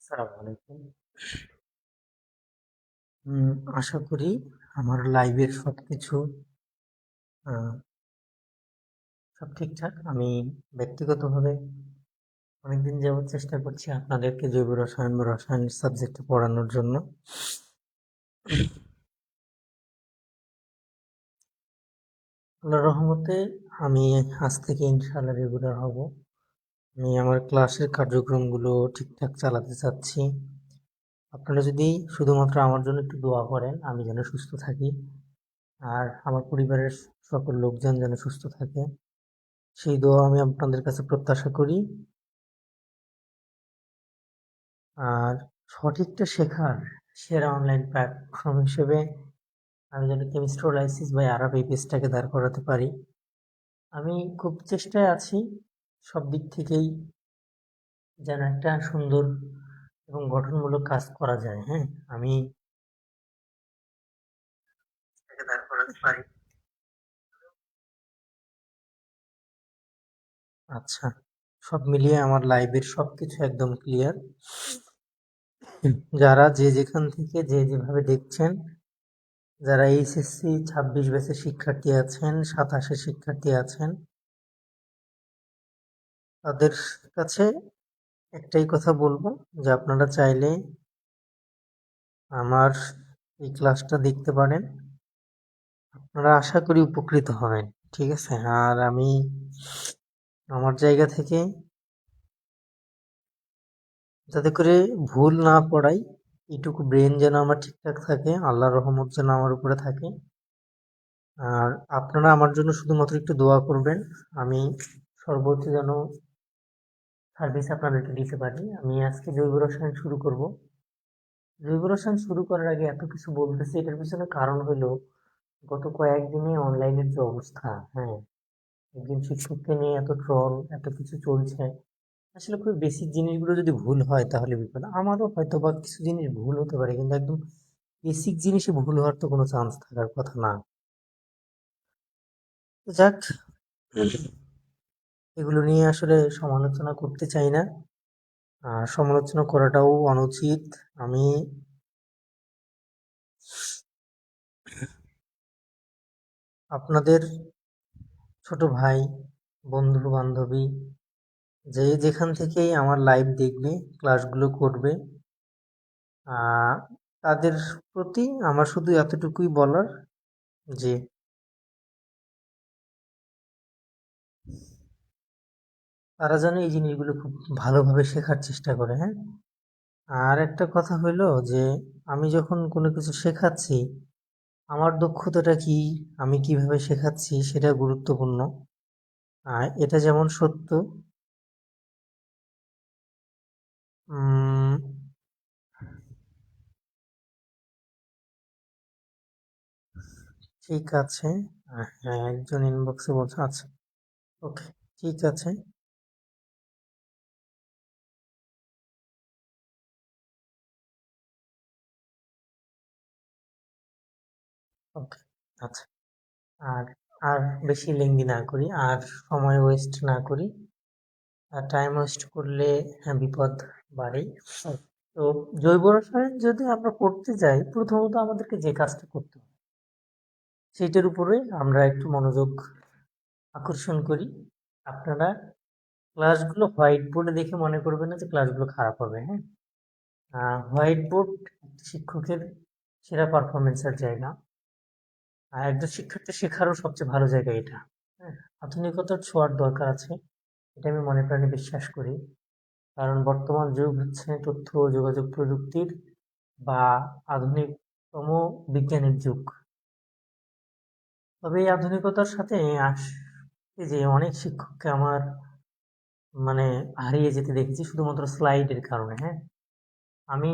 আসসালামু আলাইকুম। উম আশা করি আমার লাইভের আ সব ঠিকঠাক। আমি ব্যক্তিগতভাবে অনেকদিন যাবৎ চেষ্টা করছি আপনাদেরকে জৈব রসায়ন বা রসায়নের সাবজেক্টে পড়ানোর জন্য। আল্লাহর রহমতে আমি আজ থেকে ইনশাআল্লাহ রেগুলার হব। আমি আমার ক্লাসের কার্যক্রমগুলো ঠিকঠাক চালাতে চাচ্ছি। আপনারা যদি শুধুমাত্র আমার জন্য একটু দোয়া করেন, আমি যেন সুস্থ থাকি। আর আমার পরিবারের সকল লোকজন যেন সুস্থ থাকে। সেই দোয়া আমি আপনাদের কাছে প্রত্যাশা করি। আর সঠিকটা শেখার সেরা অনলাইন প্ল্যাটফর্ম হিসেবে আমি যেন কেমিস্ট্রোলাইসিস বাই আরাব এই পেজটাকে দাঁড় করাতে পারি। আমি খুব চেষ্টায় আছি সব দিক থেকেই যেন একটা সুন্দর এবং গঠনমূলক কাজ করা যায়। হ্যাঁ, আমি এটাকে দাঁড় করাতে পারি। আচ্ছা, সব মিলিয়ে আমার লাইভের সবকিছু একদম ক্লিয়ার। যারা যে যেখান থেকে যে যেভাবে দেখছেন, যারা এইচএসসি 26 ব্যাচের শিক্ষার্থী আছেন, 27-এর শিক্ষার্থী আছেন, তাদের কাছে একটাই কথা বলবো যে আপনারা চাইলে আমার এই ক্লাসটা দেখতে পারেন। আপনারা আশা করি উপকৃত হবেন। ঠিক আছে? আর আমি আমার জায়গা থেকে যাতে করে ভুল না পড়াই, এইটুকু ব্রেন যেন আমার ঠিকঠাক থাকে, আল্লাহর রহমত যেন আমার উপরে থাকে। আর আপনারা আমার জন্য শুধুমাত্র একটু দোয়া করবেন। আমি সর্বোচ্চ যেন সার্ভিস আপনাদেরকে দিতে পারি। আমি আজকে জৈব রসায়ন শুরু করব। জৈব রসায়ন শুরু করার আগে এত কিছু বলতেছি, এটার পিছনে কারণ হলো গত কয়েকদিনে অনলাইনের যে অবস্থা, হ্যাঁ, একজন শিক্ষককে নিয়ে এত ট্রল, এত কিছু চলছে। আসলে খুব বেসিক জিনিসগুলো যদি ভুল হয় তাহলে বিপদ। আমারও হয়তো বা কিছু জিনিস ভুল হতে পারে, কিন্তু একদম বেসিক জিনিসে ভুল হওয়ার তো কোনো চান্স থাকার কথা না। তো যাক, এগুলো নিয়ে আসলে সমালোচনা করতে চাই না। আর সমালোচনা করাটাও অনুচিত। আমি আপনাদের ছোট ভাই, বন্ধু বান্ধবী, যে যেখান থেকেই আমার লাইভ দেখবে, ক্লাসগুলো করবে, আহ, তাদের প্রতি আমার শুধু এতটুকুই বলার যে তারা যেন এই জিনিসগুলো খুব ভালোভাবে শেখার চেষ্টা করে। হ্যাঁ, আর একটা কথা হলো যে আমি যখন কোনো কিছু শেখাচ্ছি, আমার দক্ষতাটা কি, আমি কিভাবে শেখাচ্ছি সেটা গুরুত্বপূর্ণ। এটা যেমন সত্য, উম, ঠিক আছে। হ্যাঁ, একজন ইনবক্সে বলছে, আচ্ছা, ওকে, ঠিক আছে, ওকে, আচ্ছা। আর আর বেশি লেংদি না করি, আর সময় ওয়েস্ট না করি। আর টাইম ওয়েস্ট করলে বিপদ বাড়েই। তো জৈব রসায়ন যদি আমরা করতে যাই, প্রথমত আমাদেরকে যে কাজটা করতে হবে সেইটার উপরে আমরা একটু মনোযোগ আকর্ষণ করি। আপনারা ক্লাসগুলো হোয়াইট বোর্ডে দেখে মনে করবেন না যে ক্লাসগুলো খারাপ হবে। হ্যাঁ, হোয়াইট বোর্ড একটা শিক্ষকের সেরা পারফরমেন্সের জায়গা। আর একজন শিক্ষার্থী শেখারও সবচেয়ে ভালো জায়গা এটা। হ্যাঁ, আধুনিকতার ছোঁয়ার দরকার আছে, এটা আমি মনে প্রাণে বিশ্বাস করি। কারণ বর্তমান যুগ হচ্ছে তথ্য ও যোগাযোগ প্রযুক্তির বা আধুনিকতম বিজ্ঞানের যুগ। তবে এই আধুনিকতার সাথে আসতে যে অনেক শিক্ষককে আমার মানে হারিয়ে যেতে দেখেছি শুধুমাত্র স্লাইডের কারণে। হ্যাঁ, আমি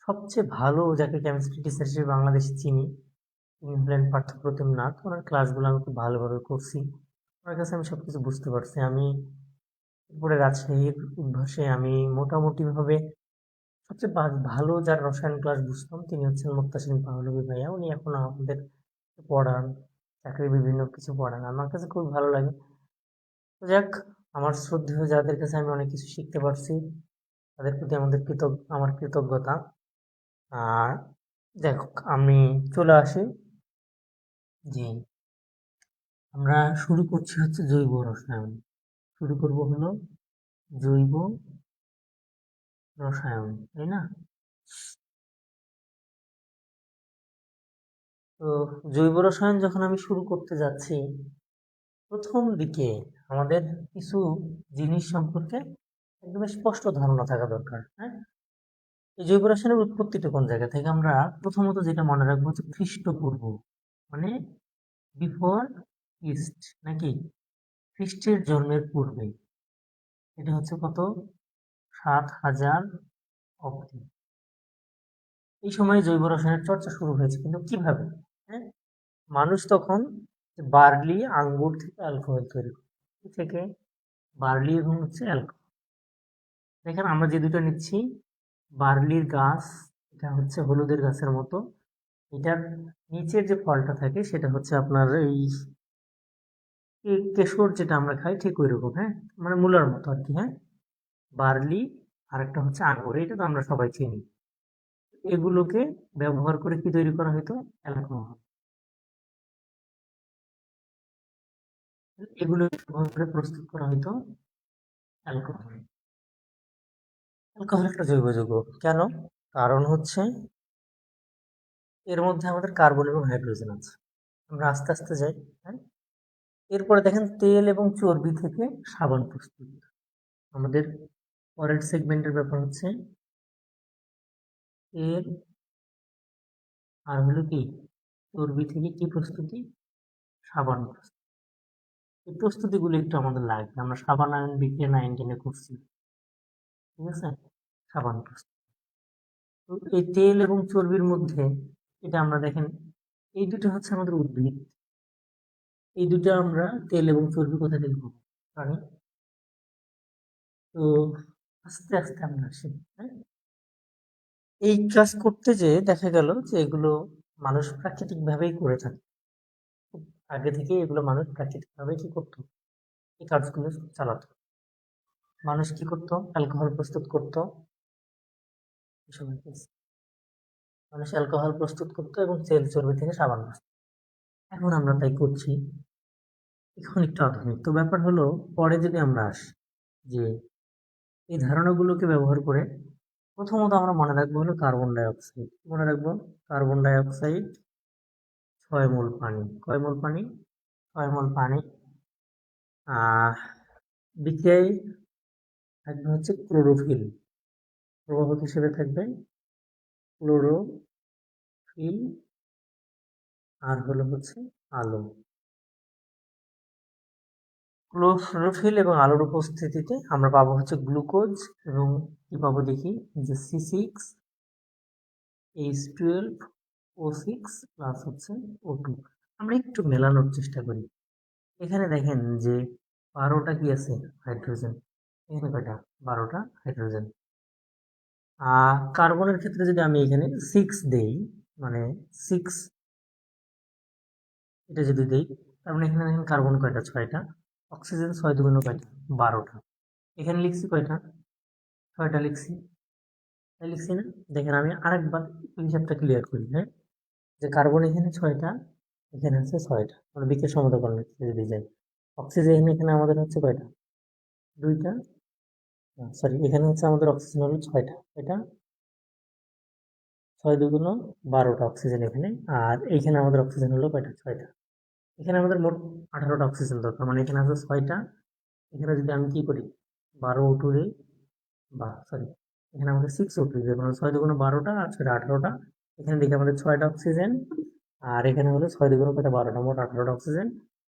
সবচেয়ে ভালো যাকে কেমিস্ট্রি টিচার হিসেবে বাংলাদেশে চিনি, তিনি হলেন পার্থপ্রতিম নাথ। ওনার ক্লাসগুলো আমি খুব ভালোভাবে করছি, ওনার কাছে আমি সবকিছু বুঝতে পারছি। আমি এরপরে রাজশাহীর উদ্ভাসে আমি মোটামুটি ভাবে সবচেয়ে ভালো যার রসায়ন ক্লাস বুঝতাম তিনি হচ্ছেন মুক্তাসিন পাহলভী ভাইয়া। উনি এখন আমাদের পড়ান, চাকরির বিভিন্ন কিছু পড়ান, আমার কাছে খুব ভালো লাগে। তো যাক, আমার শ্রদ্ধেয় যাদের কাছে আমি অনেক কিছু শিখতে পারছি, তাদের প্রতি আমার কৃতজ্ঞতা। আর দেখো, আমি চলে আসি যে আমরা শুরু করছি হচ্ছে জৈব রসায়ন। শুরু করব হলো জৈব রসায়ন, তাই না? তো জৈব রসায়ন যখন আমি শুরু করতে যাচ্ছি, প্রথম দিকে আমাদের কিছু জিনিস সম্পর্কে একদম স্পষ্ট ধারণা থাকা দরকার। হ্যাঁ, এই জৈব রসায়নের উৎপত্তিটা কোন জায়গা থেকে, আমরা প্রথমত যেটা মনে রাখবো হচ্ছে খ্রিস্টপূর্ব, মানে বিফোর খ্রিস্ট, নাকি খ্রিস্টের জন্মের পূর্বে। এটা হচ্ছে কত, 7,000 অব্দি। এই সময় জৈব রসায়নের চর্চা শুরু হয়েছে, কিন্তু কিভাবে? হ্যাঁ, মানুষ তখন বার্লি, আঙ্গুর থেকে অ্যালকোহল তৈরি করে। কি থেকে? বার্লি এবং হচ্ছে অ্যালকোহল। দেখেন আমরা যে দুটো নিচ্ছি, বার্লির গাছ, এটা হচ্ছে হলুদের গাছের মতো। এটার নিচের যে ফলটা থাকে সেটা হচ্ছে আপনার এই কেশর, যেটা আমরা খাই ঠিক ওই রকম। হ্যাঁ, মানে মূলার মতো আর কি। হ্যাঁ, বার্লি আর একটা হচ্ছে আঙ্গুর, এটা তো আমরা সবাই চিনি। এগুলোকে ব্যবহার করে কি তৈরি করা হতো? অ্যালকোহল। এগুলো ব্যবহার করে প্রস্তুত করা হতো অ্যালকোহল। অ্যালকোহল একটা জৈব যৌগ। কেন? কারণ হচ্ছে এর মধ্যে আমাদের কার্বন এবং হাইড্রোজেন আছে। আমরা আস্তে আস্তে যাই। হ্যাঁ, এরপরে দেখেন তেল এবং চর্বি থেকে সাবান প্রস্তুত। আমাদের পরের সেগমেন্টের ব্যাপার হচ্ছে তেল আর হলো কি চর্বি থেকে কি প্রস্তুতি? সাবান প্রস্তুতি। এই প্রস্তুতিগুলো একটু আমাদের লাগবে, আমরা সাবান আয়ন বিক্রিয়া 9-10 করছি। ঠিক আছে, সাবান প্রস্তুতি। তো এই তেল এবং চর্বির মধ্যে, এটা আমরা দেখেন, এই দুটো হচ্ছে আমাদের উদ্ভিদ। এই দুটো আমরা তেল এবং চর্বি কোথা থেকে পাবো? প্রাণী। তো আস্তে আস্তে আমরা আসি। হ্যাঁ, এই কাজ করতে যে দেখা গেল যে এগুলো মানুষ প্রাকৃতিক ভাবেই করে থাকে। খুব আগে থেকে এগুলো মানুষ প্রাকৃতিক ভাবে কি করতো, এই কাজগুলো চালাতো। মানুষ কি করতো? অ্যালকোহল প্রস্তুত করতো। এসব আর কি। মানুষ অ্যালকোহল প্রস্তুত করতো এবং তেল চর্বি থেকে সাবান বানাতো। এখন আমরা তাই করছি, এখন একটু আধুনিক। তো ব্যাপার হলো, পরে যদি আমরা আসি যে এই ধারণাগুলোকে ব্যবহার করে প্রথমত আমরা মনে রাখবো হলো কার্বন ডাই অক্সাইড। মনে রাখবো কার্বন ডাই অক্সাইড 6 মোল পানি। কয় মোল পানি? 6 মোল পানি। বিক্রিয়ায় থাকবে হচ্ছে ক্লোরোফিল, প্রভাবক হিসেবে থাকবে ক্লোরোফিল, আর হলো হচ্ছে আলো। ক্লোরোফিল এবং আলোর উপস্থিতিতে আমরা পাবো হচ্ছে গ্লুকোজ, এবং কি পাবো দেখি, যে C6H12O6 প্লাস হচ্ছে O2। আমরা একটু মেলানোর চেষ্টা করি। এখানে দেখেন যে 12টা কি আছে? হাইড্রোজেন। এখানে কয়টা? 12টা হাইড্রোজেন। কার্বনের ক্ষেত্রে যদি আমি এখানে 6 দেই, মানে 6 এটা যদি দেই, তার মানে এখানে দেখেন কার্বন কয়টা? 6টা। অক্সিজেন 6 দুগুণ কয়টা? 12টা। এখানে লিখছি কয়টা? 6টা লিখছি। তাই লিখছি না? দেখেন আমি আরেকবার হিসাবটা ক্লিয়ার করি। হ্যাঁ, যে কার্বন এখানে 6টা, এখানে হচ্ছে 6টা, মানে বিকের সমতাকরণ যদি যাই। অক্সিজেন এখানে আমাদের হচ্ছে কয়টা? 2টা। সরি, এখানে হচ্ছে আমাদের অক্সিজেন হলো 6টা। এটা 6 দুগুণ 12টা অক্সিজেন এখানে। আর এইখানে আমাদের অক্সিজেন হলো কয়টা? 6টা। এখানে আমাদের মোট 18টা অক্সিজেন দরকার, মানে এখানে আছে 6টা। এখানে যদি আমি কি করি, 12 O2 দিই, বা সরি, এখানে আমাদের 6 O2 দিই, মানে 6 দুগুণ 12টা আর 6টা 18টা। এখানে দেখি আমাদের 6টা অক্সিজেন, আর এখানে হলো 6 দুগুণ কয়টা? 12টা, মোট 18টা অক্সিজেন।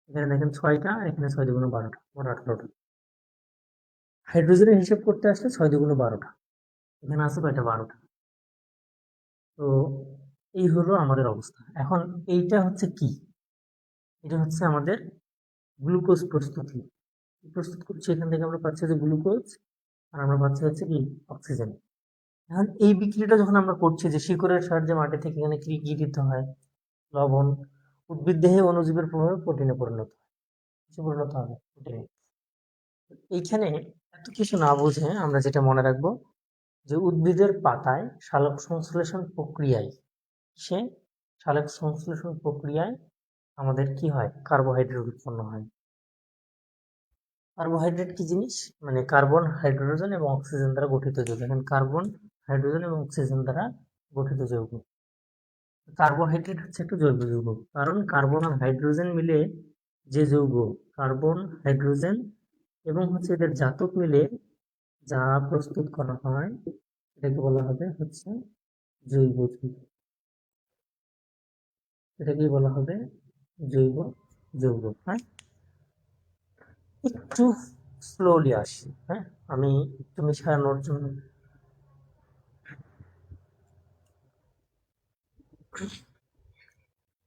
এখানে দেখেন 6টা, এখানে 6 দুগুণ 12টা, মোট 18টা। হাইড্রোজেনের হিসেব করতে আসলে 6 দুগুণ 12টা, এখানে আছে কয়টা? 12টা। তো এই হলো আমাদের অবস্থা। এখন এইটা হচ্ছে কি? এটা হচ্ছে আমাদের গ্লুকোজ প্রস্তুতি। প্রস্তুত করছি, এখান থেকে আমরা পাচ্ছি যে গ্লুকোজ, আর আমরা পাচ্ছি হচ্ছে কি? অক্সিজেন। এখন এই বিক্রিয়াটা যখন আমরা করছি, যে শিকড়ের সাহায্যে মাটি থেকে এখানে কি কি দিতে হয়? লবণ। উদ্ভিদ দেহে অণুজীবের প্রভাবে প্রোটিনে পরিণত হয়। কিসে পরিণত হবে? প্রোটিনে। এইখানে এত কিছু না বুঝে আমরা যেটা মনে রাখবো, যে উদ্ভিদের পাতায় সালোক সংশ্লেষণ প্রক্রিয়ায় আমাদের কি হয়, কার্বোহাইড্রেট উৎপন্ন হয়। কার্বোহাইড্রেট কি জিনিস, মানে কার্বন, হাইড্রোজেন এবং অক্সিজেন দ্বারা গঠিত যৌগ। এখন কার্বন, হাইড্রোজেন এবং অক্সিজেন দ্বারা গঠিত যৌগ। কার্বোহাইড্রেট হচ্ছে একটা জৈব যৌগ, কারণ কার্বন আর হাইড্রোজেন মিলে যে যৌগ, কার্বন, হাইড্রোজেন এবং হচ্ছে এদের জাতক মিলে যা প্রস্তুত করা হয় এটাকে বলা হবে হচ্ছে জৈব যৌগ। এটাকে বলা হবে জৈব যৌগ। হ্যাঁ, একটু স্লোলি আসি। হ্যাঁ, আমি একটু মিশানোর জন্য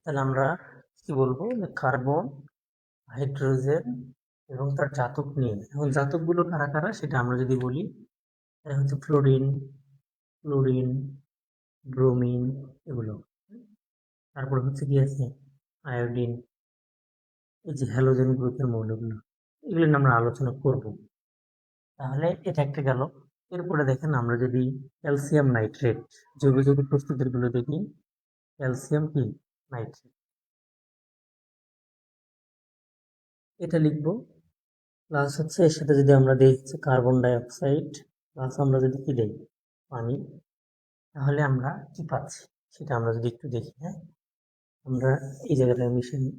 তাহলে আমরা কি বলবো, যে কার্বন, হাইড্রোজেন এবং তার জাতক নিয়ে। এখন জাতকগুলো কারা কারা সেটা আমরা যদি বলি, এটা হচ্ছে ফ্লোরিন, ক্লোরিন, ব্রোমিন, এগুলো। তারপর হচ্ছে কি আছে, আয়োডিন, এই যে হ্যালোজেন গ্রুপের মৌলগুলো, এগুলো নিয়ে আমরা আলোচনা করব। তাহলে এটা একটা গেল। এরপরে দেখেন আমরা যদি ক্যালসিয়াম নাইট্রেট, জৈব যৌগ প্রস্তুতের গুলো দেখি, ক্যালসিয়াম কি নাইট্রেট, এটা লিখবো। প্লাস হচ্ছে এর সাথে যদি আমরা দিই হচ্ছে কার্বন ডাই অক্সাইড, প্লাস আমরা যদি কি দিই পানি, তাহলে আমরা কি পাচ্ছি সেটা আমরা যদি একটু দেখি। হ্যাঁ, আমরা এই জায়গাটা মিশে নিই,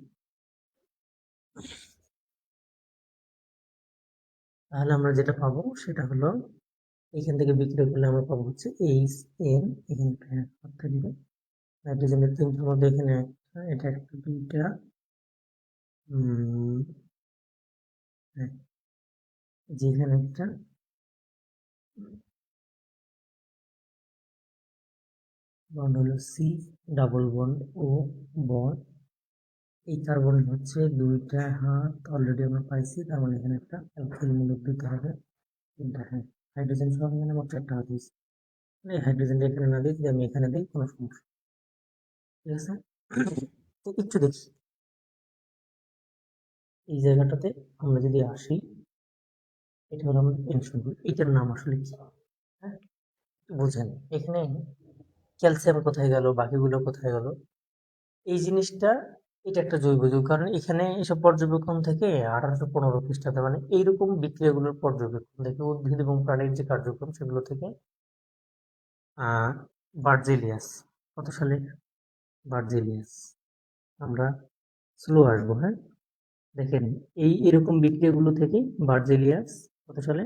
তাহলে আমরা যেটা পাবো সেটা হলো, এখান থেকে বিক্রিয়া করলে আমরা পাবো হচ্ছে HN, এখানে একটা দিবে, নাইট্রোজেনের তিনটার মধ্যে এখানে একটা, এটা একটা, দুইটা, হ্যাঁ, যেখানে একটা, বন্ড হলো C, double bond O, bond, এই কার্বন হচ্ছে দুইটা হাত অলরেডি আমরা পাইছি, তার মানে এখানে একটা অ্যালকিল মূলক দিতে হবে, তিনটা। হ্যাঁ, হাইড্রোজেন সহ এখানে মোট চারটা হাত হয়েছে, মানে হাইড্রোজেনটা এখানে না দিই, যদি আমি এখানে দিই কোনো সমস্যা, ঠিক আছে। তো একটু দেখি এই জায়গাটাতে আমরা যদি আসি, এটা হলো আমাদের টেনশন গ্রুপ, এটার নাম আসলে কি, হ্যাঁ, বুঝেন। এখানে ক্যালসিয়াম কোথায় গেল, বাকিগুলো কোথায় গেল, এই জিনিসটা, এটা একটা জৈব যৌগ। কারণ এখানে এসব পর্যবেক্ষণ থেকে 1815 খ্রিস্টাব্দে, মানে এইরকম বিক্রিয়াগুলোর পর্যবেক্ষণ থেকে, উদ্ভিদ এবং প্রাণীর যে কার্যক্রম সেগুলো থেকে বার্জেলিয়াস, কত সালে, বার্জেলিয়াস, আমরা স্লো আসবো। হ্যাঁ, দেখেন এই এরকম বিক্রিয়াগুলো থেকে বার্জেলিয়াস কত সালে,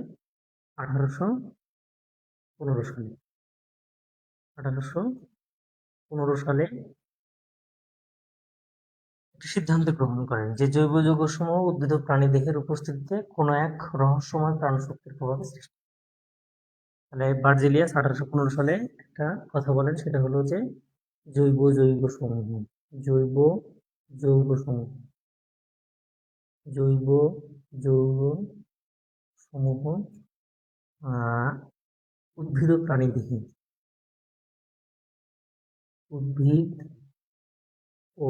1815 সালে, 1815 সালে একটি সিদ্ধান্ত গ্রহণ করেন যে জৈব যৌগসমূহ উদ্ভিদ ও প্রাণী দেহের উপস্থিতিতে কোনো এক রহস্যময় প্রাণশক্তির প্রভাবে সৃষ্টি। তাহলে বার্জেলিয়াস 1815 সালে একটা কথা বলেন, সেটা হলো যে জৈব যৌগ সমূহ, জৈব যৌগ সমূহ, জৈব যৌগ সমূহ উদ্ভিদ ও প্রাণী দেহে, উদ্ভিদ ও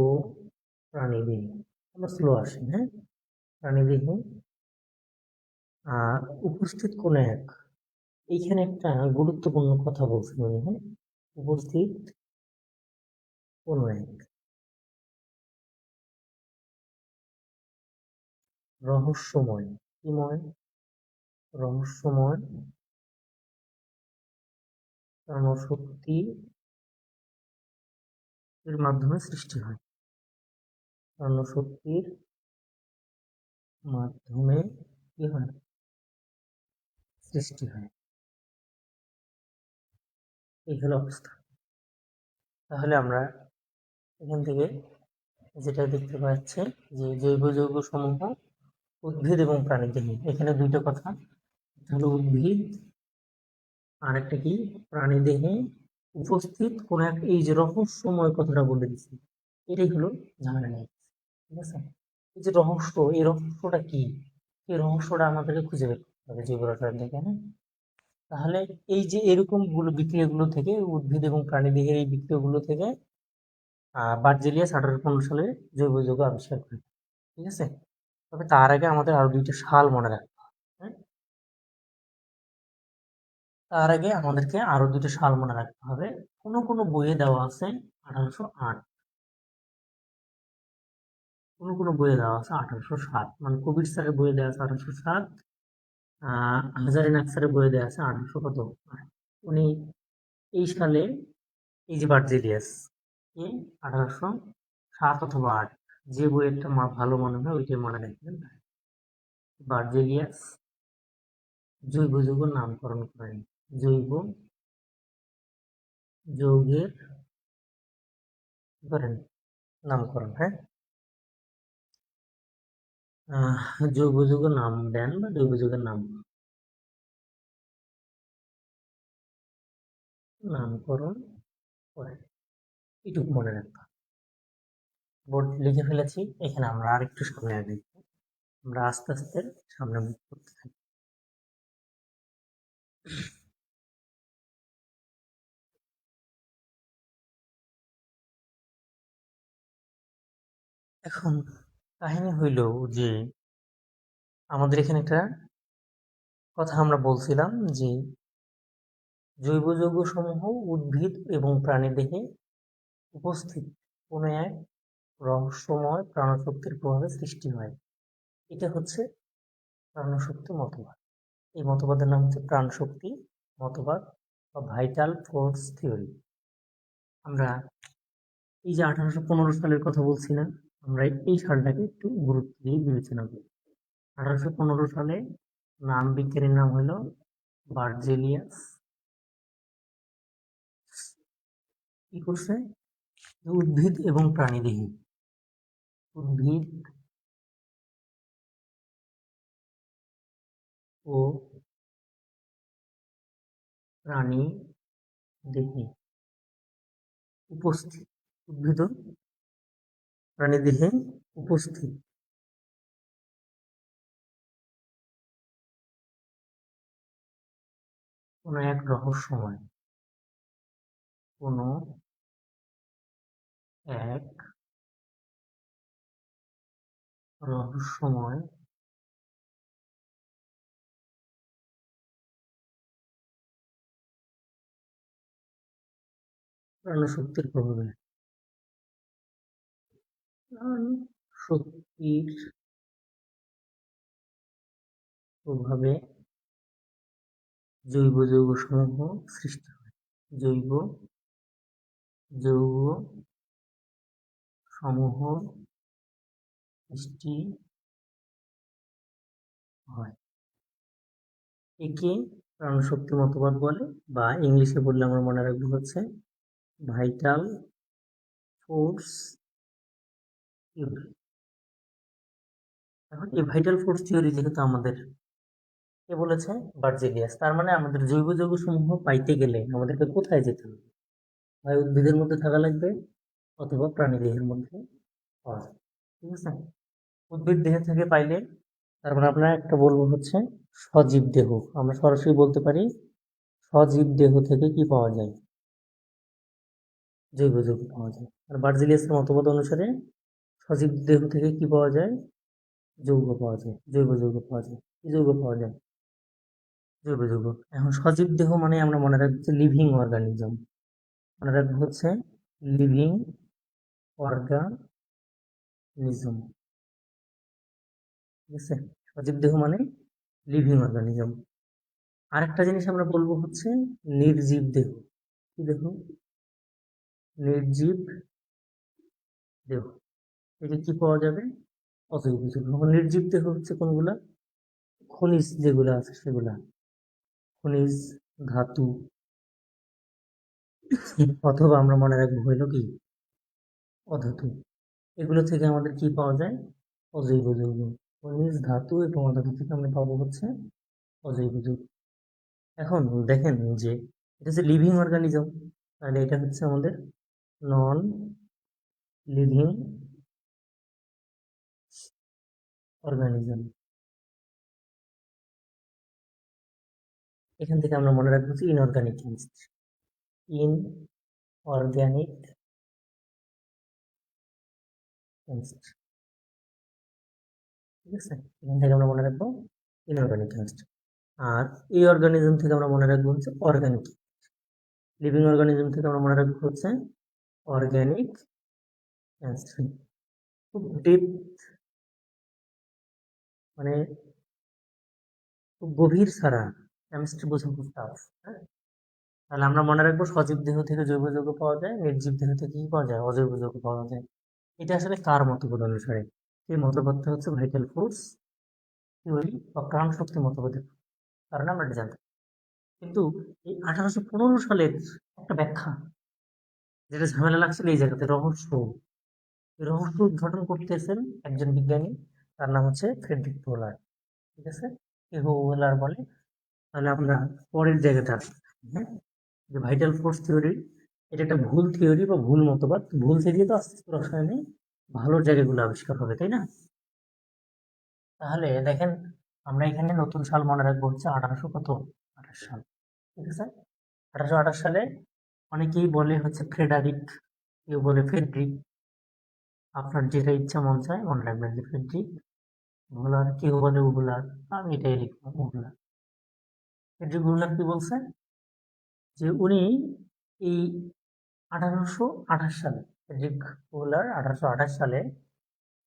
প্রাণী দেহে, আমরা স্লো আসি। হ্যাঁ, প্রাণী দেহে উপস্থিত কোন এক, এইখানে একটা গুরুত্বপূর্ণ কথা বলছি উনি। হ্যাঁ, উপস্থিত কোন এক রহস্যময়, কিময়, রহস্যময় প্রাণশক্তি এর মাধ্যমে সৃষ্টি হয়, প্রাণশক্তির মাধ্যমে কি হয়, সৃষ্টি হয়, এই হলো অবস্থা। তাহলে আমরা এখান থেকে যেটা দেখতে পাচ্ছি, যে জৈব যৌগ সমূহ উদ্ভিদ এবং প্রাণী দেহে, এখানে দুইটা কথা, হলো উদ্ভিদ আর একটা কি প্রাণী দেহে উপস্থিত কোন এক, এই যে রহস্যময় কথাটা বলে দিচ্ছি, এটাই হলো ঝামেলা। ঠিক আছে, এই যে রহস্য, এই রহস্যটা কি, এই রহস্যটা আমাদেরকে খুঁজে বের করতে হবে জৈব রসায়ন থেকে। হ্যাঁ, তাহলে এই যে এরকম গুলো বিক্রিয়াগুলো থেকে, উদ্ভিদ এবং প্রাণী দেহের এই বিক্রিয়াগুলো থেকে বার্জেলিয়াস 1815 সালে জৈব যৌগ আবিষ্কার করে। ঠিক আছে, তবে তার আগে আমাদের আরো দুইটা সাল মনে রাখতে হবে। হ্যাঁ, তার আগে আমাদেরকে আরো দুটো সাল মনে রাখতে হবে। কোনো কোনো বইয়ে দেওয়া আছে 1808, কোনো কোনো বইয়ে দেওয়া আছে 1807, মানে কবির স্যারের বইয়ে দেওয়া আছে 1807, হাজারিনাক স্যারের বইয়ে দেওয়া আছে 1800 কত। উনি এই সালে, এই যে বার্জেলিয়াস, এ 1807 অথবা 8, যে বইয়েরটা ভালো মনে হয় ওইটাই মনে রাখবেন। বার্জেলিয়াস জৈব যৌগের নামকরণ করেন। জৈব যৌগের করেন নামকরণ, হ্যাঁ, জৈব যৌগের নাম দেন বা জৈব যৌগের নামকরণ করেন, এটুকু মনে রাখবা। বোর্ড লিখে ফেলেছি, এখানে আমরা আরেকটু সামনে আগে, আমরা আস্তে আস্তে সামনে মুভ করতে থাকি। এখন কাহিনী হইল যে আমাদের এখানে একটা কথা আমরা বলছিলাম যে জৈব যৌগ সমূহ উদ্ভিদ এবং প্রাণীদেহে উপস্থিত কোনো এক রহস্যময় প্রাণশক্তির প্রভাবে সৃষ্টি হয়। এটা হচ্ছে প্রাণশক্তি মতবাদ। এই মতবাদের নাম হচ্ছে প্রাণশক্তি মতবাদ বা ভাইটাল ফোর্স থিওরি। আমরা এই যে 1815 সালের কথা বলছি না, আমরা এই সালটাকে একটু গুরুত্ব দিয়ে বিবেচনা করি। 1815 সালে বিজ্ঞানীর নাম হলো বার্জেলিয়াস। কি করছে? উদ্ভিদ এবং প্রাণীদেহে, উদ্ভিদ ও প্রাণী দেহে উপস্থিত, উদ্ভিদ ও প্রাণীদেহে উপস্থিত কোনো এক রহস্যময়, কোনো এক রহস্যময় প্রাণশক্তির প্রভাবে, শক্তির প্রভাবে জৈব যৌগ সমূহ সৃষ্টি হয়। জৈব যৌগ সমূহ সৃষ্টি হয়। একে প্রাণশক্তি মতবাদ বলে, বা ইংলিশে বললে আমরা মনে রাখবো হচ্ছে ভাইটাল ফোর্স থিওরি। এখন এই ভাইটাল ফোর্স থিওরি যেহেতু আমাদের কে বলেছে? বার্জেলিয়াস। তার মানে আমাদের জৈব যৌগ সমূহ পাইতে গেলে আমাদেরকে কোথায় যেতে হবে? হয় উদ্ভিদের মধ্যে থাকা লাগবে অথবা প্রাণী দেহের মধ্যে পাওয়া যাবে। ঠিক আছে? উদ্ভিদ দেহ থেকে পাইলে তার মানে আমরা একটা বলবো হচ্ছে সজীব দেহ। আমরা সরাসরি বলতে পারি সজীব দেহ থেকে কি পাওয়া যায়? জৈব যৌগ পাওয়া যায়। আর বার্জেলিয়াসের মতবাদ অনুসারে সজীব দেহ থেকে কি পাওয়া যায়? যৌগ পাওয়া যায়, জৈব যৌগ পাওয়া যায়। কি যৌগ পাওয়া যায়? জৈব যৌগ। এখন সজীব দেহ মানে আমরা মনে রাখবো হচ্ছে লিভিং অর্গানিজম। মনে রাখবো হচ্ছে লিভিং অর্গানিজম। ঠিক আছে? সজীব দেহ মানে লিভিং অর্গানিজম। আরেকটা জিনিস আমরা বলবো হচ্ছে নির্জীব দেহ। কি দেহ? নির্জীব দেহ থেকে কি পাওয়া যাবে? অজৈব যৌগ। এখন নির্জীব দেহ হচ্ছে কোনগুলা? খনিজ যেগুলো আছে সেগুলা, খনিজ, ধাতু, অথবা আমরা মনে রাখবো হইলো কি অধাতু। এগুলো থেকে আমাদের কি পাওয়া যায়? অজৈব যৌগ। খনিজ, ধাতু এবং অধাতু থেকে আমরা পাবো হচ্ছে অজৈব যৌগ। এখন দেখেন যে এটা হচ্ছে লিভিং অর্গানিজম, তাহলে এটা হচ্ছে আমাদের নন লিভিং অর্গানিজম। এখান থেকে আমরা মনে রাখবো যে ইনঅর্গানিক কেমিস্ট্রি, ইনঅর্গানিক কেমিস্ট্রি। ঠিক আছে? এখান থেকে আমরা মনে রাখবো ইনঅর্গানিক কেমিস্ট্রি। আর এই অর্গানিজম থেকে আমরা মনে রাখবো হচ্ছে অর্গানিক। লিভিং অর্গানিজম থেকে আমরা মনে রাখবো হচ্ছে অর্গানিক কেমিস্ট্রি। খুব ডিপ, মানে খুব গভীর ছাড়া কেমিস্ট্রি বোঝা খুব টাফ। হ্যাঁ, তাহলে আমরা মনে রাখবো সজীব দেহ থেকে জৈব যৌগ পাওয়া যায়, নির্জীব দেহ থেকে কি পাওয়া যায়, অজৈব যৌগ পাওয়া যায়। এটা আসলে কার মতবাদ অনুসারে? এই মতবাদটা হচ্ছে ভাইটাল ফোর্স থিওরি বা প্রাণ শক্তি মতবাদের কারণে আমরা এটা জানতে। কিন্তু এই 1815 সালের একটা ব্যাখ্যা, যেটা ঝামেলা লাগছিল এই জায়গাতে, রহস্য, এই রহস্য উদ্ঘাটন করতেছেন একজন বিজ্ঞানী, তার নাম হচ্ছে ফ্রেডরিক পোলার। ঠিক আছে, কেহো ওয়েলার বলে। তাহলে আমরা পরের জায়গাতে আসি। হ্যাঁ, যে ভাইটাল ফোর্স থিওরি, এটা একটা ভুল থিওরি বা ভুল মতবাদ। ভুল থেকে তো আস্তে আস্তে রসায়নে ভালো জায়গাগুলো আবিষ্কার হবে, তাই না? তাহলে দেখেন, আমরা এখানে নতুন সাল মনে রাখবো হচ্ছে 1828 সাল। ঠিক আছে, 1828 সালে অনেকেই বলে হচ্ছে ফ্রেডারিক, কেউ বলে ফেডরিক, আপনার যেটা ইচ্ছা মন চায় মনে রাখবেন যে ফেডরিক। উহুলার, কেউ বলে উহুলার, আমি এটাই লিখলাম উহুলার। ফেডরিক উহুলার কি বলছে, যে উনি এই 1828 সালে, ফেডরিক উহুলার 1828 সালে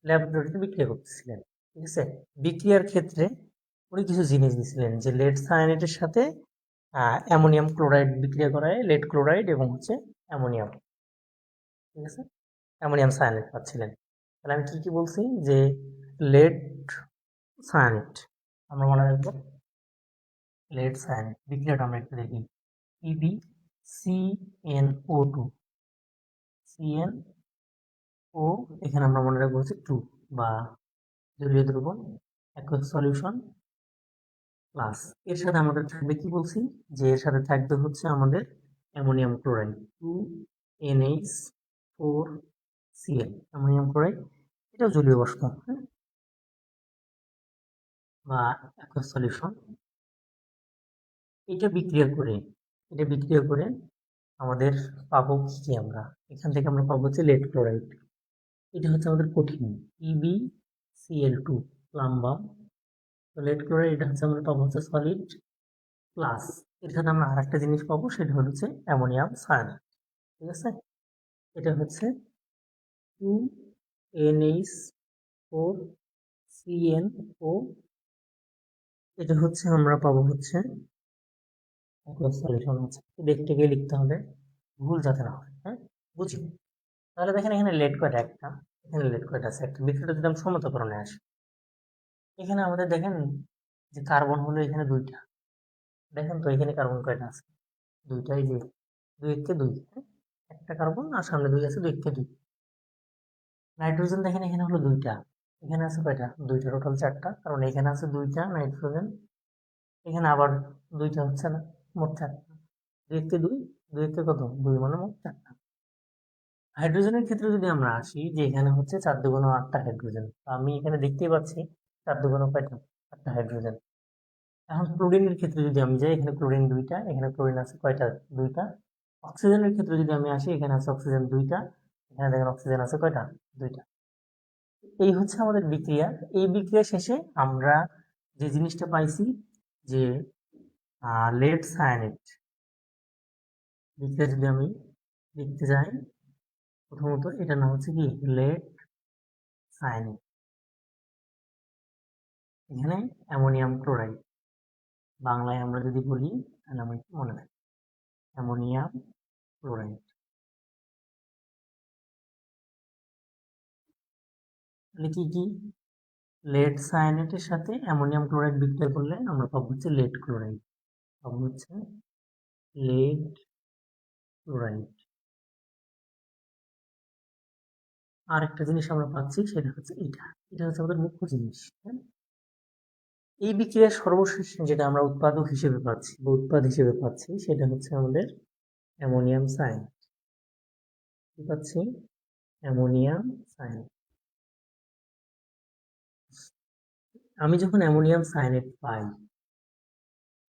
ল্যাবরেটরিতে বিক্রিয়া করতেছিলেন। ঠিক আছে, বিক্রিয়ার ক্ষেত্রে উনি কিছু জিনিস দিয়েছিলেন, যে লেড সায়ানাইডের সাথে অ্যামোনিয়াম ক্লোরাইড বিক্রিয়া করায় লেড ক্লোরাইড এবং হচ্ছে অ্যামোনিয়াম। ঠিক আছে, অ্যামোনিয়াম সায়ানাইড পাচ্ছিলেন। তাহলে আমি কি কি বলছি, যে লেড সায়ানাইড, আমরা মনে রাখবো লেড সায়ানাইড বিক্রিয়াটা আমরা একটু দেখি। ইবি CnO2, CnO, এখানে আমরা মনে রাখবো হচ্ছে 2, বা জলীয় দ্রবণ অ্যাকুয়াস সলিউশন প্লাস। এর সাথে আমাদের থাকবে কি বলছি, যে এর সাথে থাকবে হচ্ছে আমাদের ammonium chloride 2NH4Cl, ammonium chloride, এটাও জলীয় বাষ্প। হ্যাঁ, বা অ্যাকুয়াস সলিউশন। এটা বিক্রিয়া করে আমাদের পাবো কি, আমরা এখান থেকে আমরা পাবো হচ্ছে লেড ক্লোরাইড। এটা হচ্ছে আমাদের কঠিন EbCl2 লাম্বা। তো লেড ক্লোরাইড, এটা হচ্ছে আমরা পাবো হচ্ছে সলিড প্লাস। এর সাথে আমরা আরেকটা জিনিস পাবো, সেটা হচ্ছে অ্যামোনিয়াম সায়ানাইড। ঠিক আছে, এটা হচ্ছে 2NH4CnO। এটা হচ্ছে আমরা পাবো হচ্ছে সলিউশন আছে, দেখতে গিয়ে লিখতে হবে, ভুল যাতে না হয়। হ্যাঁ, বুঝি। তাহলে দেখেন এখানে লেড কয়টা, একটা, এখানে লেড কয়টা আছে একটা। বিক্রিয়াটা যদি আমরা সমতাকরণে আসি, এখানে আমাদের দেখেন যে কার্বন হলো এখানে 2টা। দেখেন তো এখানে কার্বন কয়টা আছে, 2টাই, যে 2 একে 2। একটা কার্বন আর সামনে 2 আছে, 2 একে 2। নাইট্রোজেন দেখেন এখানে হলো 2টা, এখানে আছে কয়টা, 2টা, টোটাল 4টা, কারণ এখানে আছে 2টা নাইট্রোজেন, এখানে আবার 2টা, হচ্ছে না, মোট 4টা। 2 একে 2, 2 একে কত, 2 মানে মোট 4টা। হাইড্রোজেনের ক্ষেত্রে যদি আমরা আসি, যে এখানে হচ্ছে 4 × 2 = 8টা হাইড্রোজেন, আমি এখানে দেখতেই পাচ্ছি 4 × 2 = কয়টা, 8টা হাইড্রোজেন। এখন ক্লোরিনের ক্ষেত্রে যদি আমি যাই, এখানে ক্লোরিন 2টা, এখানে ক্লোরিন আছে কয়টা, 2টা। অক্সিজেনের ক্ষেত্রে যদি আমি আসি, এখানে আছে অক্সিজেন 2টা, এখানে দেখেন অক্সিজেন আছে কয়টা, 2টা। এই হচ্ছে আমাদের বিক্রিয়া। এই বিক্রিয়া শেষে আমরা যে জিনিসটা পাইছি, যে লেড সায়ানাইড বিক্রিয়া যদি আমি লিখতে যাই, প্রথমত এটার নাম হচ্ছে কি, লেড সায়ানাইড। এখানে অ্যামোনিয়াম ক্লোরাইড, বাংলায় আমরা যদি বলি তাহলে আমার একটু মনে রাখি, অ্যামোনিয়াম ক্লোরাইড। তাহলে কি কি, লেড সায়ানাইডের সাথে অ্যামোনিয়াম ক্লোরাইড বিক্রিয়া করলে আমরা পাবো হচ্ছে লেড ক্লোরাইড, পাবো হচ্ছে লেড ক্লোরাইড। আর একটা জিনিস আমরা পাচ্ছি, সেটা হচ্ছে এটা, এটা হচ্ছে আমাদের মুখ্য জিনিস। হ্যাঁ? এই বিক্রিয়ার সর্বশেষ যেটা আমরা উৎপাদক হিসেবে পাচ্ছি বা উৎপাদ হিসেবে পাচ্ছি, সেটা হচ্ছে আমাদের অ্যামোনিয়াম সায়ানাইড। কি পাচ্ছি, অ্যামোনিয়াম সায়ানাইড। আমি যখন অ্যামোনিয়াম সায়ানাইড পাই,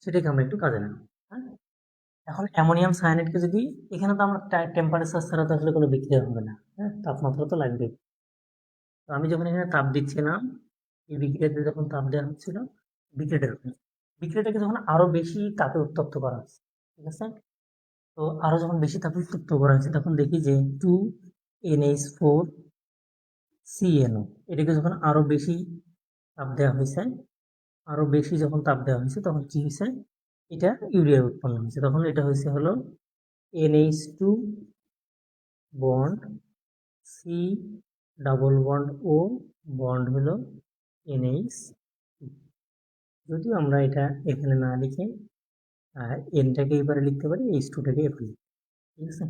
সেটাকে আমরা একটু কাজে লাগাবো। হ্যাঁ, এখন অ্যামোনিয়াম সায়ানাইডকে যদি, এখানে তো আমরা টেম্পারেচার ছাড়া তো আসলে কোনো বিক্রিয়া হবে না। হ্যাঁ, তাপমাত্রা তো লাগবেই। তো আমি যখন এখানে তাপ দিচ্ছিলাম, এই বিক্রিয়াতে যখন তাপ দেওয়া হচ্ছিল, বিক্রিয়াটা এরকম। বিক্রিয়াটাকে যখন আরো বেশি তাপে উত্তপ্ত করা হচ্ছে, ঠিক আছে? তো আরো যখন বেশি তাপে উত্তপ্ত করা হচ্ছে তখন দেখি যে 2NH4CnO, এটাকে যখন আরো বেশি তাপ দেওয়া হয়েছে, আরো বেশি যখন তাপ দেওয়া হয়েছে তখন কি হয়েছে, এটা ইউরিয়া উৎপন্ন হয়েছে। তখন এটা হয়েছে হলো NH2 bond C double bond O bond হলো NH, যদিও আমরা এটা এখানে না লিখে এনটাকে এবারে লিখতে পারি, H2টাকে এখানে, ঠিক আছে?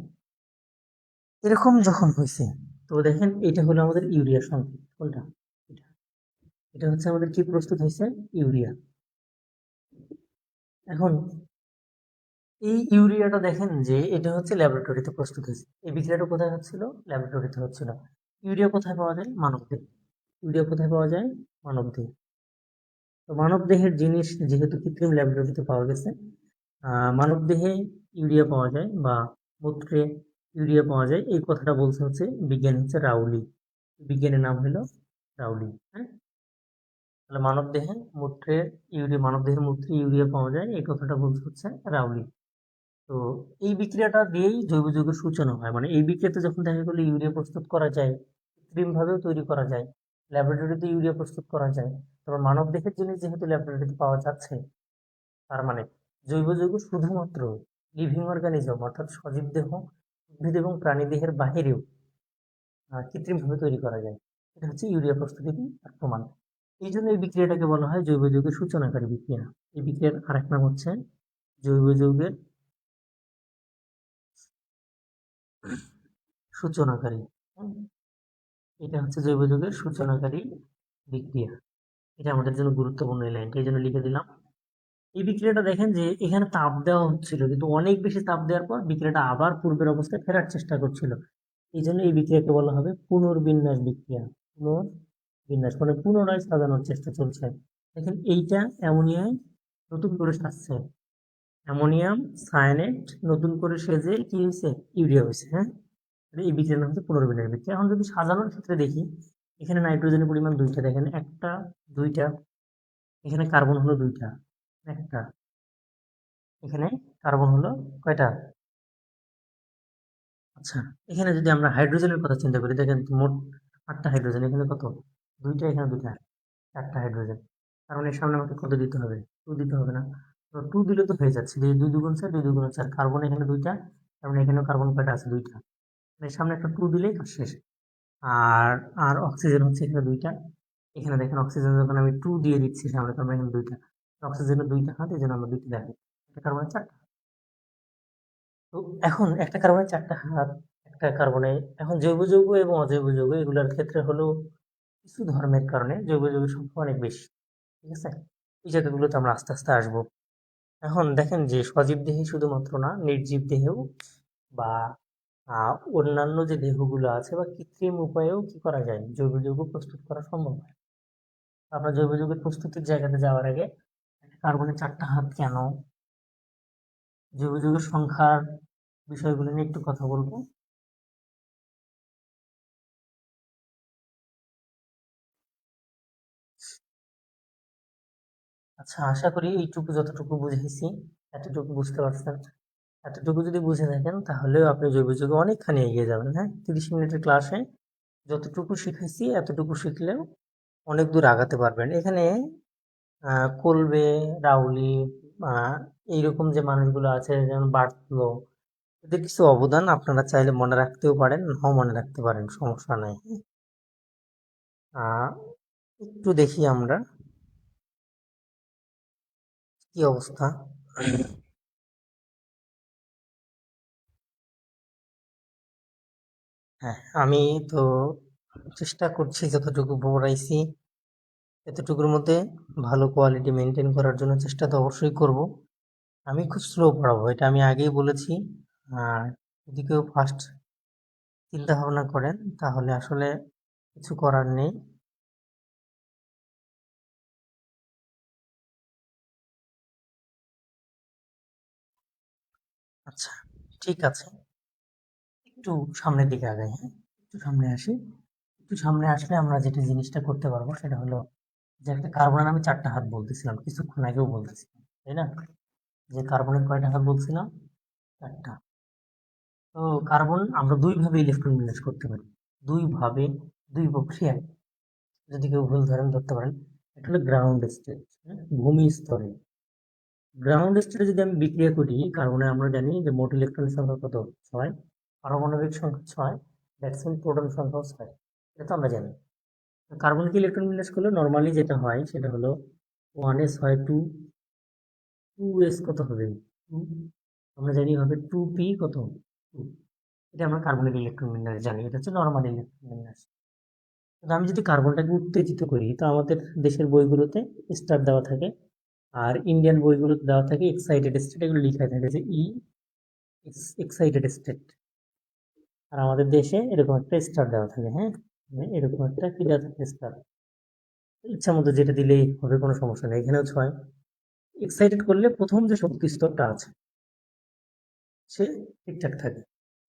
এরকম যখন হয়েছে তো দেখেন এটা হলো আমাদের ইউরিয়া সংকেত। কোনটা? এটা এটা হচ্ছে আমাদের কি প্রস্তুত হয়েছে? ইউরিয়া। এখন এই ইউরিয়াটা দেখেন যে এটা হচ্ছে ল্যাবরেটরিতে প্রস্তুত হয়েছে। এই বিক্রিয়াটা কোথায় হচ্ছিল? ল্যাবরেটরিতে হচ্ছিল। ইউরিয়া কোথায় পাওয়া যায়? মানবদেহে। ইউরিয়া কোথায় পাওয়া যায়? মানবদেহে। তো মানবদেহের জিনিস যেহেতু কৃত্রিম ল্যাবরেটরিতে পাওয়া গেছে, মানবদেহে ইউরিয়া পাওয়া যায় বা মূত্রে ইউরিয়া পাওয়া যায়, এই কথাটা বলছে হচ্ছে বিজ্ঞানী হচ্ছে রাউলি। বিজ্ঞানীর নাম হলো রাউলি। হ্যাঁ, তাহলে মানবদেহের মূত্রে ইউরিয়া পাওয়া যায়, এই কথাটা বলছে হচ্ছে রাউলি। তো এই বিক্রিয়াটা দিয়েই জৈব যৌগের সূচনা হয়। মানে এই বিক্রিয়াতে যখন দেখা গেলো ইউরিয়া প্রস্তুত করা যায়, কৃত্রিম ভাবেও তৈরি করা যায়, ল্যাবরেটরিতে ইউরিয়া প্রস্তুত করা যায়, তারপর মানব দেহের জিনিস যেহেতু ল্যাবরেটরিতে পাওয়া যাচ্ছে, তার মানে জৈব যৌগ শুধুমাত্র লিভিং অর্গানিজম অর্থাৎ সজীব দেহ, উদ্ভিদ এবং প্রাণী দেহের বাহিরেও কৃত্রিমভাবে তৈরি করা যায়। এটা হচ্ছে ইউরিয়া প্রস্তুতির তার প্রমাণ। এই জন্য এই বিক্রিয়াটাকে বলা হয় জৈব যৌগের সূচনাকারী বিক্রিয়া। এই বিক্রিয়ার আরেক নাম হচ্ছে জৈব যৌগের সূচনাকারী। হুম, এটা হচ্ছে জৈব যৌগের সূচনাকারী বিক্রিয়া। এটা আমাদের জন্য গুরুত্বপূর্ণ এই লাইনটা, এই জন্য লিখে দিলাম। এই বিক্রিয়াটা দেখেন যে এখানে তাপ দেওয়া হচ্ছিল, কিন্তু অনেক বেশি তাপ দেওয়ার পর বিক্রিয়াটা আবার পূর্বের অবস্থায় ফেরার চেষ্টা করছিল। এই জন্য এই বিক্রিয়াকে বলা হবে পুনর্বিন্যাস বিক্রিয়া। পুনর্বিন্যাস মানে পুনরায় সাজানোর চেষ্টা চলছে। দেখেন এইটা অ্যামোনিয়ায় নতুন করে সাজছে, অ্যামোনিয়াম সায়ানেট নতুন করে সেজে কি হয়েছে? ইউরিয়া হয়েছে। হ্যাঁ, এই বিক্রিয়ার নাম হচ্ছে পুনর্বিন্যাস বিক্রিয়া। এখন যদি সাজানোর ক্ষেত্রে দেখি, এখানে নাইট্রোজেনের পরিমাণ দুইটা, দেখেন একটা দুইটা, এখানে কার্বন হলো দুইটা একটা, এখানে কার্বন হলো কয়টা? আচ্ছা, এখানে যদি আমরা হাইড্রোজেনের কথা চিন্তা করি, দেখেন তো মোট 8টা হাইড্রোজেন, এখানে কত? দুইটা, এখানে দুইটা, 4টা হাইড্রোজেন। তার মানে এর সামনে আমাকে কত দিতে হবে? 2 দিতে হবে না? তো 2 দিলে তো হয়ে যাচ্ছে যে 2 দুগুণ 4, 2 দুগুণ 4, কার্বন এখানে দুইটা, তার মানে এখানেও কার্বন কয়টা আছে? দুইটা। এর সামনে একটা 2 দিলেই কাজ শেষ। আর আর অক্সিজেন হচ্ছে এখানে দুইটা, এখানে দেখেন অক্সিজেন যখন আমি 2 দিয়ে দিচ্ছি সামনে, তার মানে এখানে দুইটা, অক্সিজেনের দুইটা হাত, এই জন্য আমরা দুইটা দেখি, একটা কার্বনের 4টা। তো এখন একটা কার্বনের 4টা হাত, একটা কার্বনে, এখন জৈব যৌগ এবং অজৈব যৌগ এগুলোর ক্ষেত্রে হলো কিছু ধর্মের কারণে জৈব যৌগের সংখ্যা অনেক বেশি, ঠিক আছে? এই জায়গাগুলোতে আমরা আস্তে আস্তে আসবো। এখন দেখেন যে সজীব দেহে শুধুমাত্র না, নির্জীব দেহেও বা অন্যান্য যে দেহগুলো আছে বা কৃত্রিম উপায়েও কি করা যায়? জৈব যৌগ প্রস্তুত করা সম্ভব হয়। আমরা জৈব যৌগের প্রস্তুতির জায়গাতে যাওয়ার আগে কার্বনের 4টা হাত কেন, জৈব যৌগের সংখ্যার বিষয়গুলো নিয়ে একটু কথা বলবো। আচ্ছা, আশা করি এইটুকু যতটুকু বুঝেছি এতটুকু বুঝতে পারছেন। এতটুকু যদি বুঝে থাকেন তাহলেও আপনি জৈব যৌগে অনেকখানি এগিয়ে যাবেন। হ্যাঁ, 30 মিনিটের ক্লাসে যতটুকু শিখেছি এতটুকু শিখলেও অনেক দূর আগাতে পারবেন। এখানে কলবে, রাউলি, এইরকম যে মানুষগুলো আছে যেমন বার্টলো, এদের কিছু অবদান আপনারা চাইলে মনে রাখতেও পারেন, নাও মনে রাখতে পারেন, সমস্যা নাই। আহ, একটু দেখি আমরা কি অবস্থা। হ্যাঁ, আমি তো চেষ্টা করছি যতটুকু পড়াইছি এতটুকুর মধ্যে ভালো কোয়ালিটি মেনটেন করার জন্য চেষ্টা তো অবশ্যই করব। আমি খুব স্লো পড়াবো, এটা আমি আগেই বলেছি। আর যদি কেউ ফাস্ট চিন্তা ভাবনা করেন তাহলে আসলে কিছু করার নেই। আচ্ছা, ঠিক আছে, একটু সামনের দিকে আগাই। হ্যাঁ, একটু সামনে আসি। একটু সামনে আসলে আমরা যেটা জিনিসটা করতে পারবো সেটা হলো যে একটা কার্বনের আমি 4টা হাত বলতেছিলাম, কিছুক্ষণ আগেও বলতেছিলাম, তাই না? যে কার্বনের কয়টা হাত বলছিলাম? 4টা। তো কার্বন আমরা দুইভাবে ইলেকট্রন বিন্যাস করতে পারি, দুইভাবে, দুই প্রক্রিয়ায়। যদি কেউ ভুল ধরেন ধরতে পারেন। একটা হলো গ্রাউন্ড স্টেট, ভূমি স্তরে। গ্রাউন্ড স্টেটে যদি আমি বিক্রিয়া করি কার্বনে, আমরা জানি যে মোট ইলেকট্রনের সংখ্যা কত? 6। পারমাণবিক সংখ্যা 6। দ্যাটস মিন প্রোটন সংখ্যাও 6। এটা তো আমরা জানি। কার্বনকে ইলেকট্রন বিন্যাস করলে নর্মালি যেটা হয় সেটা হলো 1s হয় 2, 2s কত হবে? 2। আমরা জানি হবে 2p কত? 2। এটা আমরা কার্বনের ইলেকট্রন বিন্যাস জানি, এটা হচ্ছে নর্মাল ইলেকট্রন বিন্যাস। কিন্তু আমি যদি কার্বনটাকে উত্তেজিত করি, তো আমাদের দেশের বইগুলোতে স্টার দেওয়া থাকে, আর ইন্ডিয়ান বইগুলোতে দেওয়া থাকে এক্সাইটেড স্টেট, এগুলো লিখা থাকে যে ই এক্সাইটেড স্টেট। আর আমাদের দেশে এরকম একটা স্টার দেওয়া থাকে, হ্যাঁ, মানে এরকম একটা কি দেওয়া থাকে? স্টার। ইচ্ছা মতো যেটা দিলেই হবে, কোনো সমস্যা নেই। এখানেও 6। এক্সাইটেড করলে প্রথম যে শক্তি স্তরটা আছে সে ঠিকঠাক থাকে।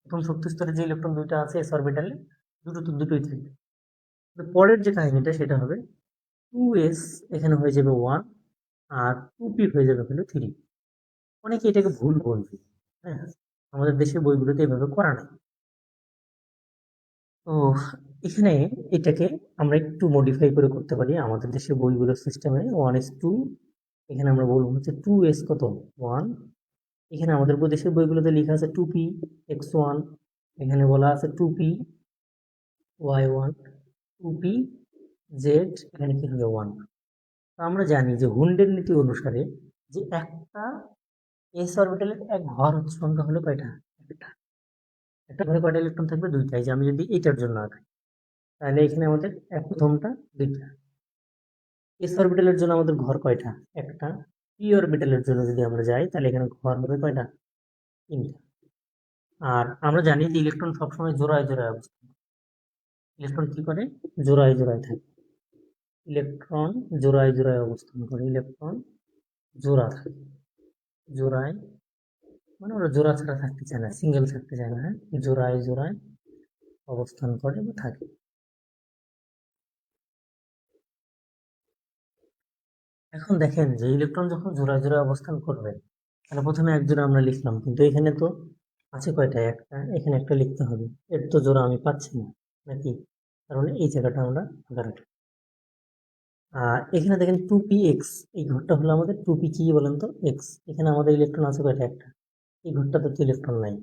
প্রথম শক্তি স্তরে যে ইলেকট্রন দুইটা আছে এস অরবিটালে, দুটো তো দুটোই থাকবে। তো পরের যে কাহিনীটা সেটা হবে 2s এখানে হয়ে যাবে 1, আর 2p হয়ে যাবে হলো 3। অনেকে এটাকে ভুল বলবে, হ্যাঁ, আমাদের দেশের বইগুলোতে এভাবে করা নাই। তো এখানে এটাকে আমরা একটু মডিফাই করে করতে পারি আমাদের দেশের বইগুলোর সিস্টেমে। 1s2, এখানে আমরা বলবো হচ্ছে 2s কত? 1। এখানে আমাদের দেশের বইগুলোতে লেখা আছে 2p x1, এখানে বলা আছে 2p y1, 2p z, এখানে কি হবে? 1। আমরা জানি যে হুন্ডের নীতি অনুসারে যে একটা এস অরবিটালের এক ভর সংখ্যা হলো কয়টা? একটা। একটা ঘরে কয়টা ইলেকট্রন থাকবে? দুইটাই। যে আমি যদি এটার জন্য আঁকি, তাহলে এখানে আমাদের এক প্রথমটা দুইটা। এস অরবিটালের জন্য আমাদের ঘর কয়টা? একটা। পি অরবিটালের জন্য যদি আমরা যাই তাহলে এখানে ঘর হবে কয়টা? তিনটা। আর আমরা জানি যে ইলেকট্রন সবসময় জোড়ায় জোড়ায় অবস্থান। ইলেকট্রন কি করে? জোড়ায় জোড়ায় থাকে। ইলেকট্রন জোড়ায় জোড়ায় অবস্থান করে। ইলেকট্রন জোড়া থাকে, জোড়ায়, মানে ওরা জোড়া ছাড়া থাকতে চায় না, সিঙ্গেল থাকতে চায় না, হ্যাঁ, জোড়ায় জোড়ায় অবস্থান করে বা থাকে। এখন দেখেন যে ইলেকট্রন যখন জোড়ায় জোড়ায় অবস্থান করবে, তাহলে প্রথমে এক জোড়া আমরা লিখলাম, কিন্তু এখানে তো আছে কয়টা? একটা। এখানে একটা লিখতে হবে, এর তো জোড়া আমি পাচ্ছি না, নাকি? কারণ এই জায়গাটা আমরা ফাঁকা রাখি। আর এখানে দেখেন 2px, এই ঘরটা হলো আমাদের 2p, কি বলেন তো? এক্স। এখানে আমাদের ইলেকট্রন আছে কয়টা? একটা। এই ঘরটাতে তো ইলেকট্রন নাই।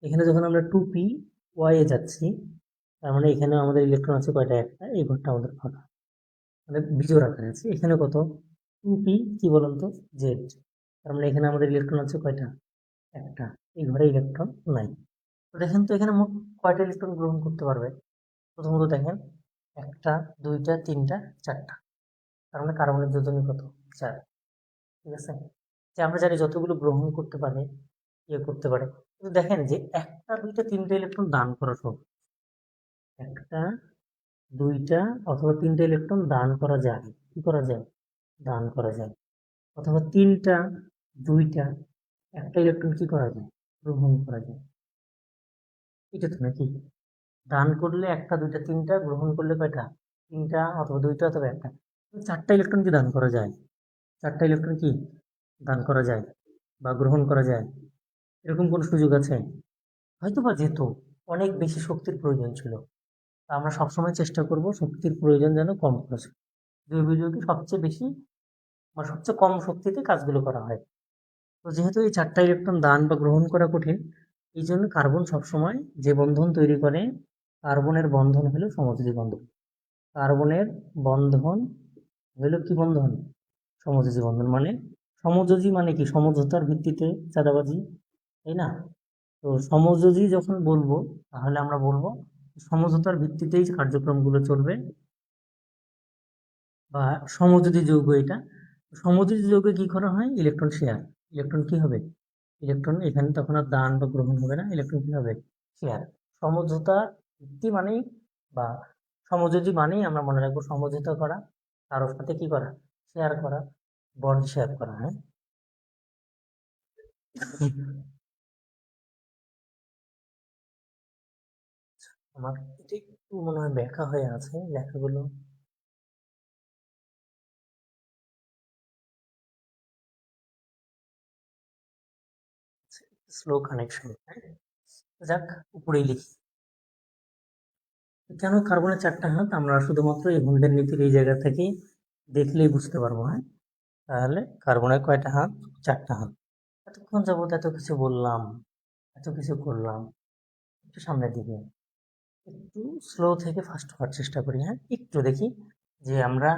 এখানে যখন আমরা 2p y এ যাচ্ছি, তার মানে এখানে আমাদের ইলেকট্রন আছে কয়টা? একটা। এই ঘরটা আমাদের ফাঁকা, মানে বিজোড় আকারে আছে। এখানে কত? 2p কি বলেন তো? জেড। তার মানে এখানে আমাদের ইলেকট্রন আছে কয়টা? একটা। এই ঘরে ইলেকট্রন নাই। তো দেখেন তো এখানে মোট কয়টা ইলেকট্রন গ্রহণ করতে পারবে? প্রথমত দেখেন, একটা, দুইটা, তিনটা, চারটা। তার মানে কার্বনের যোজনী কত? 4। ঠিক আছে, যে আমরা জানি যতগুলো গ্রহণ করতে পারে, ইয়ে করতে পারে। কিন্তু দেখেন যে একটা, দুইটা, তিনটা ইলেকট্রন দান করা সব, একটা, দুইটা অথবা তিনটা ইলেকট্রন দান করা যায়। কি করা যায়? দান করা যায়। অথবা তিনটা, দুইটা, একটা ইলেকট্রন কি করা যায়? গ্রহণ করা যায়। এটা তো নাকি দান করলে একটা, দুইটা, তিনটা, গ্রহণ করলে কয়টা? তিনটা অথবা দুইটা অথবা একটা। চারটা ইলেকট্রন কি দান করা যায়? চারটা ইলেকট্রন কি দান করা যায় বা গ্রহণ করা যায়? এরকম কোন সুযোগ আছে? হয়তো বা যেত, অনেক বেশি শক্তির প্রয়োজন ছিল। তা আমরা সবসময় চেষ্টা করব শক্তির প্রয়োজন যেন কম খরচ হয়। জৈব যৌগে সবচেয়ে বেশি বা সবচেয়ে কম শক্তিতে কাজগুলো করা হয়। তো যেহেতু এই চারটা ইলেকট্রন দান বা গ্রহণ করা কঠিন, এই জন্য কার্বন সবসময় যে বন্ধন তৈরি করে, কার্বনের বন্ধন হলো সমযোজী বন্ধন। কার্বনের বন্ধন হলো কি বন্ধন? সমযোজী বন্ধন। মানে সমযোজী মানে কি? সমঝোতার ভিত্তিতে চাঁদাবাজি, তাই না? তো সমযোজী যখন বলবো, তাহলে আমরা বলবো সমঝোতার ভিত্তিতেই কার্যক্রমগুলো চলবে, বা সমযোজী যৌগ এটা। সমযোজী যৌগে কি করা হয়? Electron share. ইলেকট্রন কি হবে? ইলেকট্রন এখানে তখন আর দান বা গ্রহণ হবে না, ইলেকট্রন কি হবে? শেয়ার। সমঝোতা ভিত্তি মানেই বা সমযোজী মানেই আমরা মনে রাখবো সমঝোতা করা, কারোর সাথে কি করা? শেয়ার করা, বন্ড শেয়ার করা, হ্যাঁ। আমার এটা একটু মনে হয় ব্যাখ্যা হয়ে আছে লেখাগুলো। Slow connection. যাক, উপরেই লিখি। কেন কার্বনের 4টা হাত আমরা শুধুমাত্র এই হোল্ডের নীতির এই জায়গা থেকে দেখলেই বুঝতে পারবো। তাহলে কার্বনের কয়টা হাত? 4টা হাত। এতক্ষণ যাবত এত কিছু বললাম, এত কিছু করলাম, একটু সামনের দিকে, একটু স্লো থেকে ফাস্ট হওয়ার চেষ্টা করি। একটু দেখি যে আমরা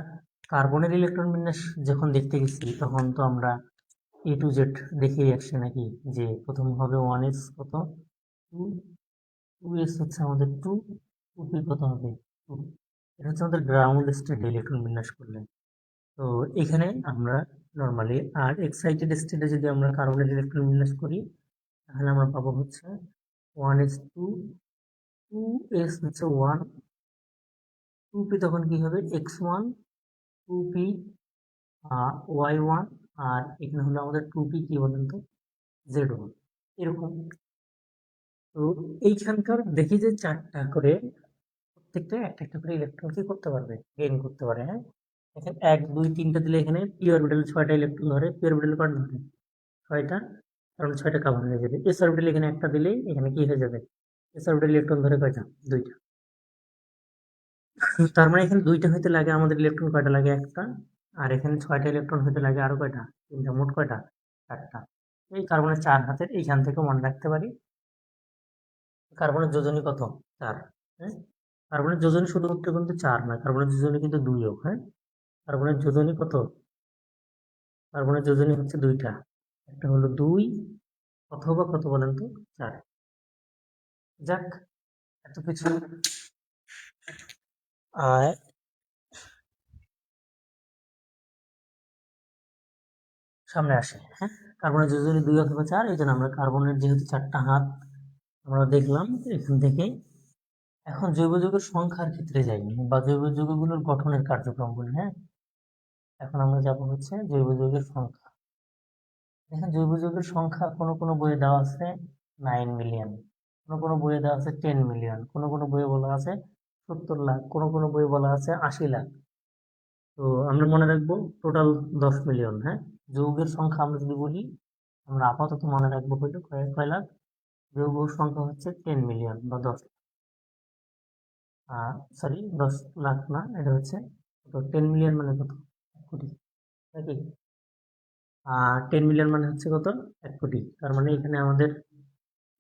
কার্বনের ইলেকট্রন বিন্যাস যখন দেখতে গেছি তখন তো আমরা A to Z দেখেই আসছে নাকি, যে প্রথম হবে 1s কত, 2, 2s হচ্ছে আমাদের 2, 2p কত হবে 2। এটা হচ্ছে আমাদের গ্রাউন্ড স্টেটে ইলেকট্রন বিন্যাস করলে। তো এখানে আমরা নর্মালি আর এক্সাইটেড স্টেটে যদি আমরা কার্বনের ইলেকট্রন বিন্যাস করি তাহলে আমরা পাবো হচ্ছে 1s2, 2s হচ্ছে 1, 2p তখন কি হবে x1, 2p y1, আর এখানে হলো আমাদের 2p কি বলেন তো, z1, এরকম। তো এইখানকার দেখি যে 4টা করে প্রত্যেকটা একটা একটা করে ইলেকট্রন কি করতে পারবে, গেইন করতে পারে। এখানে 1 2 3টা দিলে এখানে পি অরবিটাল 6টা ইলেকট্রন ধরে, পি অরবিটাল কয়টা ধরে 6টা, কারণ 6টা কাভার হয়ে যাবে। এস অরবিটাল এখানে একটা দিলেই এখানে কি হয়ে যাবে, এস অরবিটাল ইলেকট্রন ধরে কয়টা, 2টা। তার মানে এখানে 2টা হইতে লাগে আমাদের ইলেকট্রন কয়টা লাগে, একটা। আর এখানে 6টা ইলেকট্রন হইতে লাগে আরো কয়টা, 3টা, মোট কয়টা, 4টা। এই কার্বনের 4 হাতের এইখান থেকে মনে রাখতে পারি কার্বনের যোজনী কত, 4। হ্যাঁ, কার্বনের যোজনী শুধুমাত্র কিন্তু 4 না, কার্বনের যোজনী কিন্তু 2ও। কার্বনের যোজনী কত, কার্বনের যোজনী হচ্ছে 2টা, একটা হলো 2 অথবা কত বলেন তো, 4। যাক, এত কিছু আহ, সামনে আসে। কার্বনের যোজনী 2 অথবা 4, এই জন্য আমরা কার্বনের যেহেতু 4টা হাত আমরা দেখলাম এখান থেকে। এখন জৈব যৌগের সংখ্যার ক্ষেত্রে যাই, বা জৈব যৌগগুলোর গঠনের কার্যক্রম বলি। এখন আমরা যাব হচ্ছে জৈব যৌগের সংখ্যা। দেখেন জৈব যৌগের সংখ্যা কোনো কোনো বইয়ে দেওয়া আছে 9 মিলিয়ন, কোনো কোনো বইয়ে দেওয়া আছে 10 মিলিয়ন, কোনো কোনো বইয়ে বলা আছে 70 লাখ, কোনো কোনো বইয়ে বলা আছে 80 লাখ। তো আমরা মনে রাখবো টোটাল 10 মিলিয়ন। যৌগের সংখ্যা আমরা যদি বলি, আমরা আপাতত মনে রাখবো হইলো কয় কয় লাখ, যৌগ সংখ্যা হচ্ছে 10 মিলিয়ন বা 10, সরি 10 লাখ না, এটা হচ্ছে 10 মিলিয়ন মানে কত, 1 কোটি নাকি। 10 মিলিয়ন মানে হচ্ছে কত, 1 কোটি। তার মানে এখানে আমাদের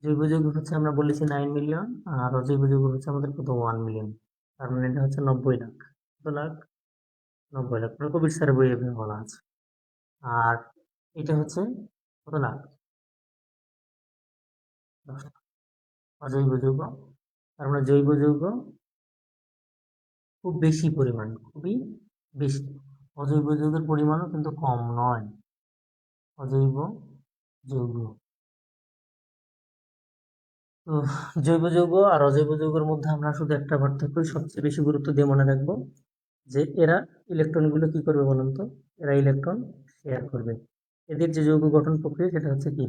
জৈব যৌগ হচ্ছে আমরা বলেছি 9 মিলিয়ন, আর অজৈব যৌগ হচ্ছে আমাদের কত, 1 মিলিয়ন। তার মানে এটা হচ্ছে 90 লাখ। কত লাখ, 90 লাখ। কবির স্যারের বই এভাবে বলা আছে। আর এটা হচ্ছে কত লাখ, 10 লাখ। অজৈব যৌগ, তার মানে জৈব যৌগ খুব বেশি পরিমাণ, খুবই বেশি। অজৈব যৌগের পরিমাণও কিন্তু কম নয়। অজৈব যৌগ, তো জৈব যৌগ আর অজৈব যৌগের মধ্যে আমরা শুধু একটা পার্থক্য সবচেয়ে বেশি গুরুত্ব দিয়ে মনে রাখবো, যে এরা ইলেকট্রনগুলো কি করবে বলুন তো, এরা ইলেকট্রন শেয়ার করবে। এদের যে যৌগ গঠন প্রক্রিয়া সেটা হচ্ছে কি,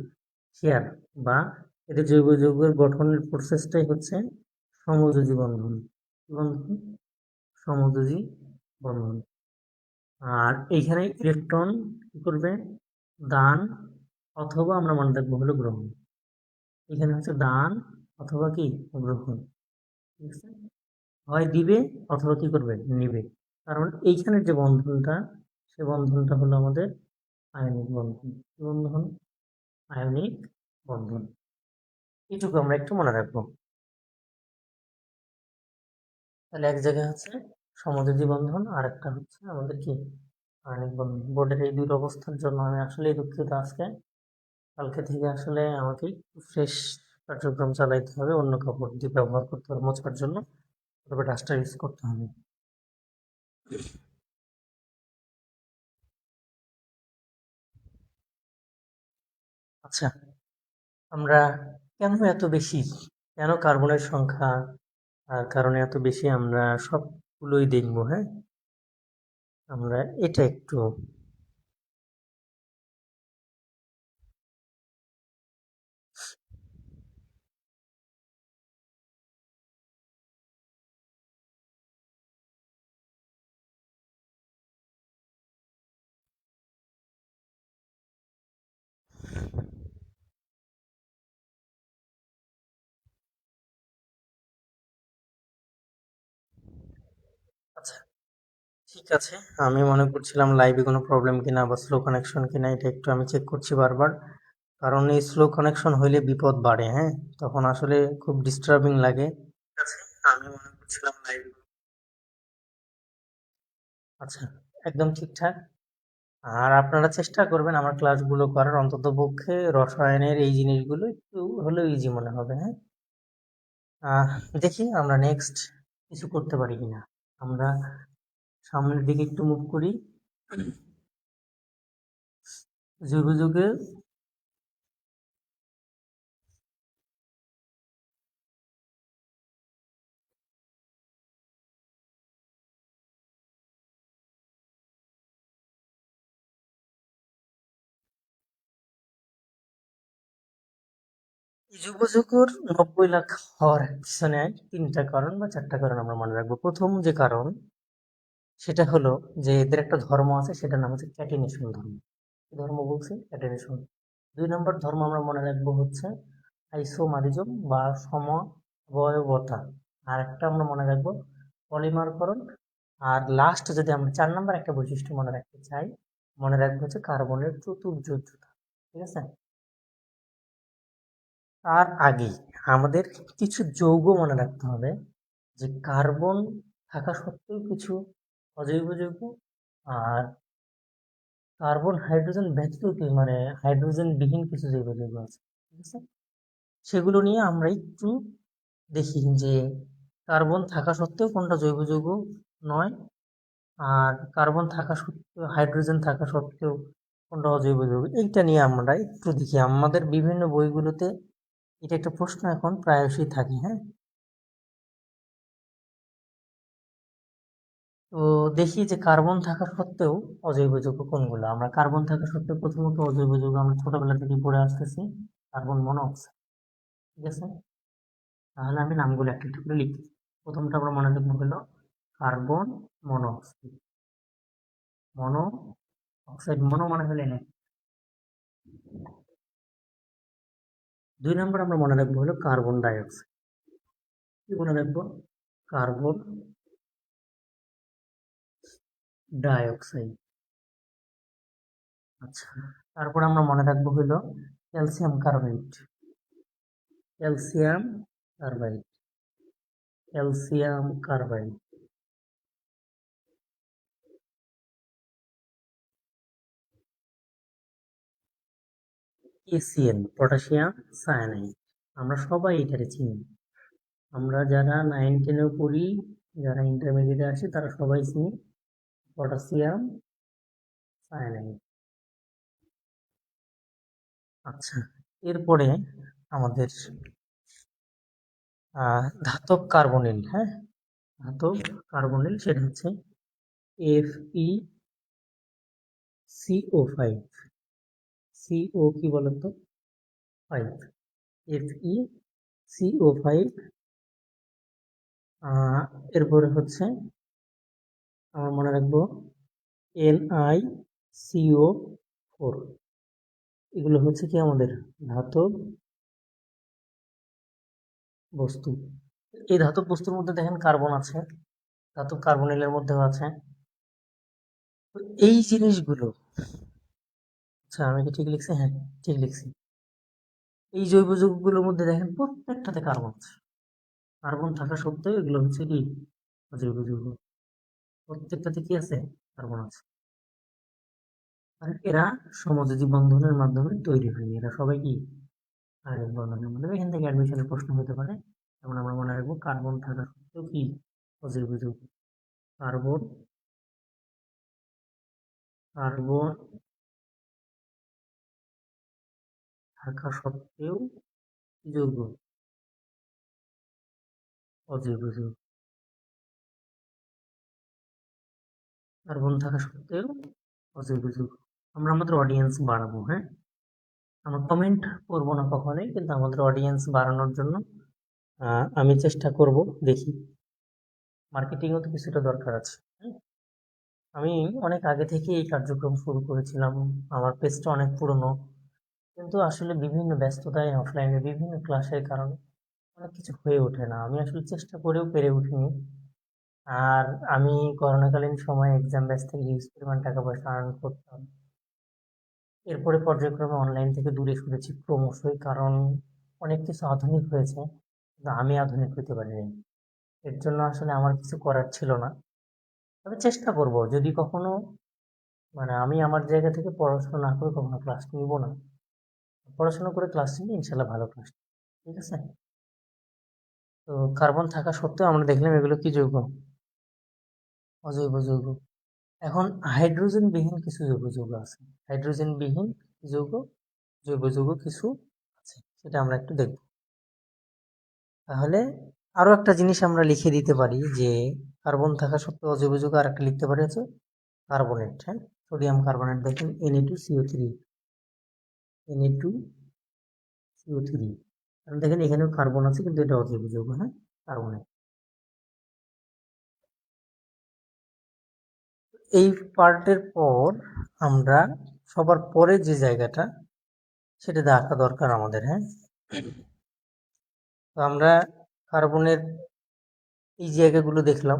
শেয়ার, বা এদের জৈব যৌগের গঠনের প্রসেসটাই হচ্ছে সমযোজী বন্ধন। কি বন্ধন, সমযোজী বন্ধন। আর এইখানে ইলেকট্রন কি করবে, দান অথবা আমরা মনে রাখবো হলো গ্রহণ। এখানে হচ্ছে দান অথবা কি, গ্রহণ। ঠিক আছে, হয় দিবে অথবা কি করবে, নিবে। কারণ এইখানের যে বন্ধনটা, সে বন্ধনটা হলো আমাদের আয়নিক বন্ধন। কি বন্ধন, আয়নিক বন্ধন। এইটুকু আমরা একটু মনে রাখবো। তাহলে এক জায়গায় হচ্ছে সমযোজী বন্ধন, আর একটা হচ্ছে আমাদের কি, আয়নিক বন্ধন। বোর্ডের এই দুটো অবস্থার জন্য আমি আসলেই দুঃখিত আজকে। কালকে থেকে আসলে আমাকে ফ্রেশ কার্যক্রম চালাইতে হবে, অন্য কাপড় দিয়ে ব্যবহার করতে হবে মোছার জন্য, তবে ডাস্টার ইউজ করতে হবে। আচ্ছা, আমরা কেন এত বেশি, কেন কার্বনের সংখ্যা আর কারণে এত বেশি আমরা সবগুলোই দেখবো। আমরা এটা একটু ঠিক আছে, আমি মনে করছিলাম লাইভে কোনো প্রবলেম কিনা বা স্লো কানেকশন কিনা, এটা একটু আমি চেক করছি বারবার। কারণ এই স্লো কানেকশন হইলে বিপদ বাড়ে, হ্যাঁ, তখন আসলে খুব ডিস্টার্বিং লাগে। ঠিক আছে, আমি মনে করছিলাম লাইভে। আচ্ছা, একদম ঠিকঠাক। আর আপনারা চেষ্টা করবেন আমার ক্লাসগুলো করার, অন্তত পক্ষে রসায়নের এই জিনিসগুলো একটু হলেও ইজি মনে হবে, হ্যাঁ। আহ, দেখি আমরা নেক্সট কিছু করতে পারি কিনা। আমরা সামনের দিকে একটু মুভ করি। যুগে যুগে যোগাযোগের 90 লাখ হওয়ার পিছনে তিনটা কারণ বা চারটা কারণ আমরা মনে রাখবো। প্রথম যে কারণ, সেটা হলো যে এদের একটা ধর্ম আছে, সেটার নাম হচ্ছে ক্যাটিনেশন ধর্ম। কি ধর্ম বলছে? ক্যাটিনেশন। 2 নম্বর ধর্ম আমরা মনে রাখবো হচ্ছে আইসোমারিজম বা সমবয়বতা। আর একটা আমরা মনে রাখবো পলিমারকরণ। আর লাস্ট যদি আমরা 4 নম্বর একটা বৈশিষ্ট্য মনে রাখতে চাই, মনে রাখবো হচ্ছে কার্বনের চতুর্যোজ্যতা। ঠিক আছে, তার আগে আমাদের কিছু যৌগ মনে রাখতে হবে, যে কার্বন থাকা সত্ত্বেও কিছু অজৈব যৌগ, আর কার্বন হাইড্রোজেন ব্যতীত মানে হাইড্রোজেন বিহীন কিছু জৈব যৌগ আছে। ঠিক আছে, সেগুলো নিয়ে আমরা একটু দেখি যে কার্বন থাকা সত্ত্বেও কোনটা জৈব যৌগ নয়, আর কার্বন থাকা সত্ত্বেও হাইড্রোজেন থাকা সত্ত্বেও কোনটা অজৈব যৌগ, এইটা নিয়ে আমরা একটু দেখি। আমাদের বিভিন্ন বইগুলোতে এটা একটা প্রশ্ন এখন প্রায়শই থাকে, হ্যাঁ। তো দেখি যে কার্বন থাকা সত্ত্বেও অজৈব যৌগ কোনগুলো। আমরা কার্বন থাকা সত্ত্বেও প্রথমত অজৈব যৌগ আমরা ছোটবেলা থেকে পড়ে আসতেছি, কার্বন মনোক্সাইড। ঠিক আছে, তাহলে আমি নামগুলো একটা একটা করে লিখি। প্রথমটা আমরা মনে রাখবো হলো কার্বন মনোক্সাইড। মনো অক্সাইড, মনো মানে হলে না। 2 নম্বর আমরা মনে রাখবো হলো কার্বন ডাইঅক্সাইড। কি মনে রাখবো? Carbon dioxide. আচ্ছা, তারপর আমরা মনে রাখবো হলো calcium carbide. Calcium carbide. Calcium carbide. এসিএন, potassium cyanide. আমরা সবাই এটারে চিনি। আমরা যারা 9-10-এও পড়ি, যারা ইন্টারমিডিয়েটে আসি, তারা সবাই চিনি পটাশিয়াম সায়ানাইড। আচ্ছা, এরপরে আমাদের ধাতব কার্বনিল, হ্যাঁ, ধাতব কার্বনিল, সেটা হচ্ছে FeCO5। সিও কি বলতো? 5। FeCO5। এরপরে হচ্ছে আমরা মনে রাখবো NiCO4। এগুলো হচ্ছে কি আমাদের ধাতব বস্তু। এই ধাতব বস্তুর মধ্যে দেখেন কার্বন আছে, ধাতব কার্বনিলের মধ্যেও আছে। তো এই জিনিসগুলো, আচ্ছা আমি কি ঠিক লিখছি? হ্যাঁ, ঠিক লিখছি। এই জৈব যৌগগুলোর মধ্যে দেখেন প্রত্যেকটাতে কার্বন আছে। কার্বন থাকা সত্ত্বেও এগুলো হচ্ছে কি অজৈব যৌগ। প্রত্যেকটাতে কি আছে? কার্বন আছে। আর এরা সমযোজী বন্ধনের মাধ্যমে তৈরি হয়নি, এরা সবাই কি আয়নিক বন্ধনের মাধ্যমে। এখান থেকে অ্যাডমিশনের প্রশ্ন হতে পারে। যেমন আমরা মনে রাখবো কার্বন থাকা সত্ত্বেও কি অজৈব যৌগ। কার্বন কার্বন থাকা সত্ত্বেও কি যৌগ? অজৈব যৌগ। কার্বন থাকা সত্ত্বেও অজৈব যৌগ। আমরা আমাদের অডিয়েন্স বাড়াবো, হ্যাঁ। আমরা কমেন্ট করবো না কখনোই, কিন্তু আমাদের অডিয়েন্স বাড়ানোর জন্য আমি চেষ্টা করব। দেখি, মার্কেটিংও তো কিছুটা দরকার আছে, হ্যাঁ? আমি অনেক আগে থেকে এই কার্যক্রম শুরু করেছিলাম। আমার পেজটা অনেক পুরনো, কিন্তু আসলে বিভিন্ন ব্যস্ততায় অফলাইনে বিভিন্ন ক্লাসের কারণে অনেক কিছু হয়ে ওঠে না। আমি আসলে চেষ্টা করেও পেরে উঠিনি। আর আমি করোনাকালীন সময়ে এক্সাম ব্যাচ থেকে হিউজ পরিমাণ টাকা পয়সা আর্ন করতাম। এরপরে পর্যায়ক্রমে অনলাইন থেকে দূরে সরেছি ক্রমশই, কারণ অনেক কিছু আধুনিক হয়েছে, কিন্তু আমি আধুনিক হতে পারিনি। এর জন্য আসলে আমার কিছু করার ছিল না। তবে চেষ্টা করব, যদি কখনো মানে আমি আমার জায়গা থেকে পড়াশোনা না করে কখনো ক্লাস নিব না। পড়াশোনা করে ক্লাস নিলে ইনশাল্লাহ ভালো ক্লাস। ঠিক আছে? তো কার্বন থাকা সত্ত্বেও আমরা দেখলাম এগুলো কি যৌগ? অজৈব যৌগ। এখন হাইড্রোজেন বিহীন কিছু জৈব যৌগ আছে। হাইড্রোজেন বিহীন যৌগ, জৈব যৌগ কিছু আছে, সেটা আমরা একটু দেখব। তাহলে আরো একটা জিনিস আমরা লিখে দিতে পারি যে কার্বন থাকা সত্ত্বেও অজৈব যৌগ আর একটা লিখতে পারি হচ্ছে কার্বনেট। হ্যাঁ, সোডিয়াম কার্বনেট, দেখেন Na2CO3, Na2CO3। কারণ দেখেন এখানেও কার্বন আছে, কিন্তু এটা অজৈব যৌগ। হ্যাঁ, কার্বনেট। এই পার্টের পর আমরা সবার পরে যে জায়গাটা, সেটা দেখা দরকার আমাদের। হ্যাঁ, তো আমরা কার্বনের এই জায়গাগুলো দেখলাম।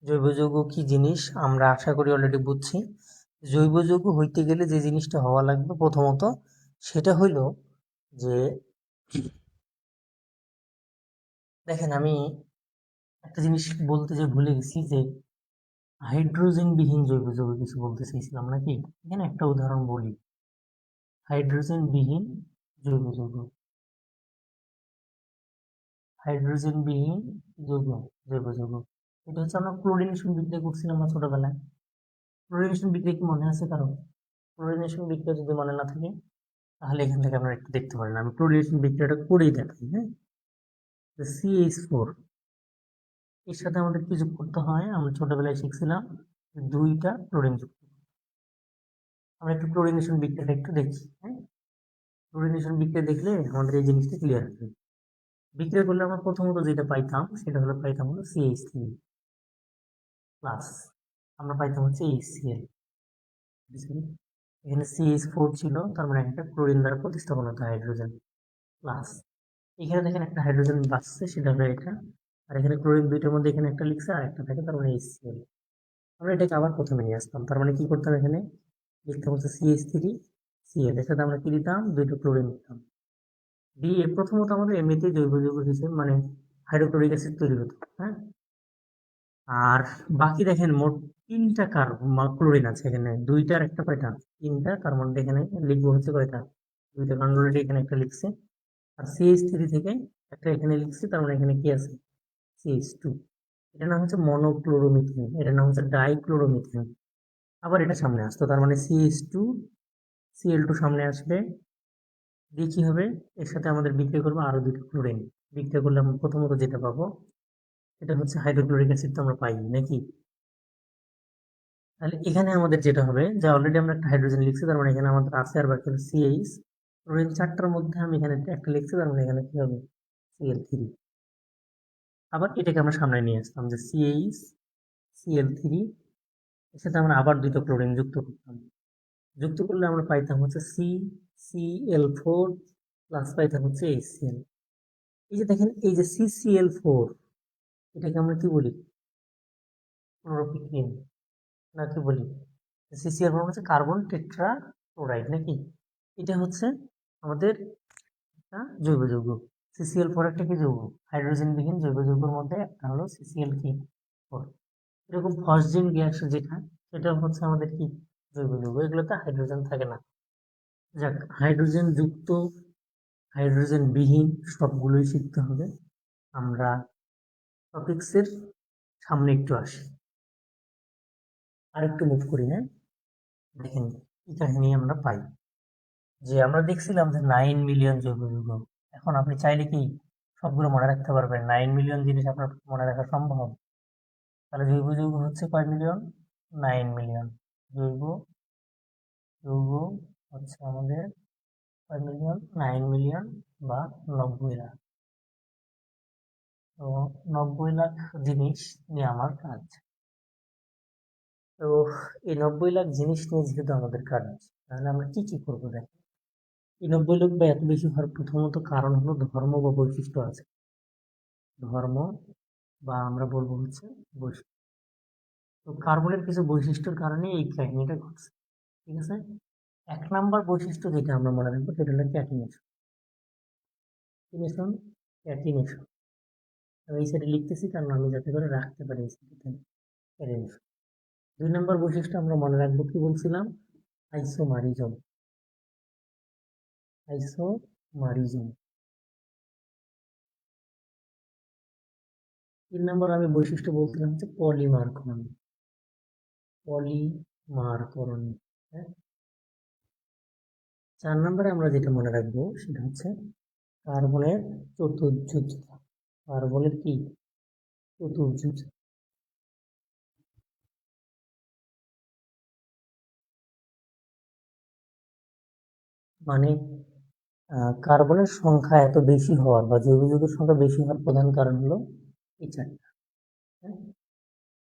জৈব যৌগ কি জিনিস আমরা আশা করি অলরেডি বুঝছি। জৈব যৌগ হইতে গেলে যে জিনিসটা হওয়া লাগবে প্রথমত, সেটা হইল যে দেখেন আমি একটা জিনিস বলতে যে ভুলে গেছি, যে হাইড্রোজেন বিহীন জৈব যৌগ কিছু বলতে চাইছিলাম নাকি। এখানে একটা উদাহরণ বলি, হাইড্রোজেন বিহীন জৈব যৌগ, হাইড্রোজেন বিহীন যৌগ, জৈব যৌগ। এটা হচ্ছে আমরা ক্লোরিনেশন বিক্রিয়া করছিলাম না ছোটবেলায়। ক্লোরিনেশন বিক্রিয়া কি মনে আছে কারো? ক্লোরিনেশন বিক্রিয়া যদি মনে না থাকে, তাহলে এখান থেকে আপনারা একটু দেখতে পারেন। আমি ক্লোরিনেশন বিক্রিয়াটা করেই দেখাই। হ্যাঁ, CH4 এর সাথে আমাদের কি যোগ করতে হয়? আমরা ছোটবেলায় শিখছিলাম দুইটা ক্লোরিন যুক্ত। আমরা একটু ক্লোরিনেশন বিক্রিয়াটা একটু দেখি। হ্যাঁ, ক্লোরিনেশন বিক্রিয়া দেখলে আমাদের এই জিনিসটা ক্লিয়ার হবে। বিক্রিয়া করলে আমরা প্রথমত যেটা পাইতাম সেটা হলো পাইতাম হলো CH3 প্লাস, আমরা পাইতাম হচ্ছে HCl। এখানে CH4 ছিল, তার মানে একটা ক্লোরিন দ্বারা প্রতিস্থাপন হতো হাইড্রোজেন প্লাস। এখানে দেখেন একটা হাইড্রোজেন বাঁচছে, সেটা হলো এটা। আর এখানে ক্লোরিন দুইটার মধ্যে এখানে একটা লিখছে আর একটা থাকে, তার মানে HCl। আমরা এটাকে আবার প্রথমে নিয়ে আসতাম, তার মানে কি করতাম, এখানে লিখতাম হচ্ছে CH3Cl, এর সাথে আমরা কি দিতাম, দুইটা ক্লোরিন দিতাম। দিয়ে প্রথমত আমাদের এমনিতেই জৈব যৌগ হিসেবে মানে হাইড্রোক্লোরিক অ্যাসিড তৈরি হতো। হ্যাঁ, আর বাকি দেখেন মোট তিনটা কার্বন ক্লোরিন আছে এখানে, দুইটার একটা কয়টা, তিনটা, তার মধ্যে এখানে লিখবো হচ্ছে কয়টা, দুইটা, কারণ অলরেডি এখানে একটা লিখছে। আর CH3 থেকে একটা এখানে লিখছে, তার মানে এখানে কি আছে, CH2। এটার নাম হচ্ছে মনোক্লোরোমিথেন, এটার নাম হচ্ছে ডাইক্লোরোমিথেন। আবার এটা সামনে আসতো, তার মানে CH2Cl2 সামনে আসবে। দিয়ে কি হবে, এর সাথে আমাদের বিক্রিয়া করবো আরো দুটো ক্লোরিন। বিক্রিয়া করলে আমরা প্রথমত যেটা পাবো, এটা হচ্ছে হাইড্রোক্লোরিক অ্যাসিড, তো আমরা পাই নাকি। তাহলে এখানে আমাদের যেটা হবে, যে অলরেডি আমরা একটা হাইড্রোজেন লিখছি, তার মানে এখানে আমাদের আছে আর বাকি হলো CH। ক্লোরিন চারটার মধ্যে আমি এখানে একটা লিখছি, তার মানে এখানে কি হবে, Cl3। আবার এটাকে আমরা সামনে নিয়ে আসতাম, যে CH Cl3, এর সাথে আমরা আবার দুটো ক্লোরিন যুক্ত করতাম। যুক্ত করলে আমরা পাইতাম হচ্ছে CCl4 প্লাস পাইতাম হচ্ছে HCl। এই যে দেখেন, এই যে CCl4, এটাকে আমরা কি বলি, ক্লোরোপিক্রিন না কি বলি। CCl4 হচ্ছে কার্বন টেট্রা ক্লোরাইড নাকি। এটা হচ্ছে আমাদের একটা জৈব যৌগ। CCl4 একটা কি যৌগ, হাইড্রোজেন বিহীন জৈব যৌগের মধ্যে একটা হলো CCl4। এরকম ফসজিন গ্যাস যেটা, সেটা হচ্ছে আমাদের কি জৈব যৌগ, এগুলোতে হাইড্রোজেন থাকে না। যাক, হাইড্রোজেন যুক্ত, হাইড্রোজেন বিহীন সবগুলোই শিখতে হবে। আমরা টপিক্সের সামনে একটু আসি, আর একটু মুভ করি। হ্যাঁ, দেখেন কি কাহিনী আমরা পাই, যে আমরা দেখছিলাম যে 9 মিলিয়ন জৈব যৌগ। এখন আপনি চাইলে কি সবগুলো মনে রাখতে পারবেন? 9 মিলিয়ন জিনিস আপনার মনে রাখা সম্ভব? তাহলে জৈব যৌগ হচ্ছে কয় মিলিয়ন? 9 মিলিয়ন। জৈব যৌগ হচ্ছে আমাদের কয় মিলিয়ন? 9 মিলিয়ন বা 90 লাখ। তো 90 লাখ জিনিস নিয়ে আমার কাজ। তো এই 90 লাখ জিনিস নিয়ে যেহেতু আমাদের কাজ, তাহলে আমরা কি কি করবো দেখেন। এই 90 লাখ বা এত বেশি হওয়ার প্রথমত কারণ হলো ধর্ম বা বৈশিষ্ট্য আছে। ধর্ম বা আমরা বলবো হচ্ছে বৈশিষ্ট্য। তো কার্বনের কিছু বৈশিষ্ট্যের কারণে এই কাহিনীটা ঘটছে। ঠিক আছে, 1 নম্বর বৈশিষ্ট্য যেটা আমরা মনে রাখবো সেটা হলো ক্যাটিনেশন। ক্যাটিনেশন, ক্যাটিনেশন আমি এই সাইডে লিখতেছি কারণ আমি যাতে করে রাখতে পারি এই সাইডে ক্যাটিনেশন। 2 নম্বর বৈশিষ্ট্য আমরা মনে রাখবো কি বলছিলাম, আইসোমারিজম। আইসোমারিজম। 3 নম্বর আমি বৈশিষ্ট্য বলছিলাম হচ্ছে পলিমারকরণ। পলিমারকরণ। হ্যাঁ। 4 নম্বরে আমরা যেটা মনে রাখবো সেটা হচ্ছে কার্বনের চতুর্যুজতা। কার্বনের কি চতুর্যুজ, মানে কার্বনের সংখ্যা এত বেশি হওয়ার বা জৈব যৌগের সংখ্যা বেশি হওয়ার প্রধান কারণ হলো এই 4টা। হ্যাঁ?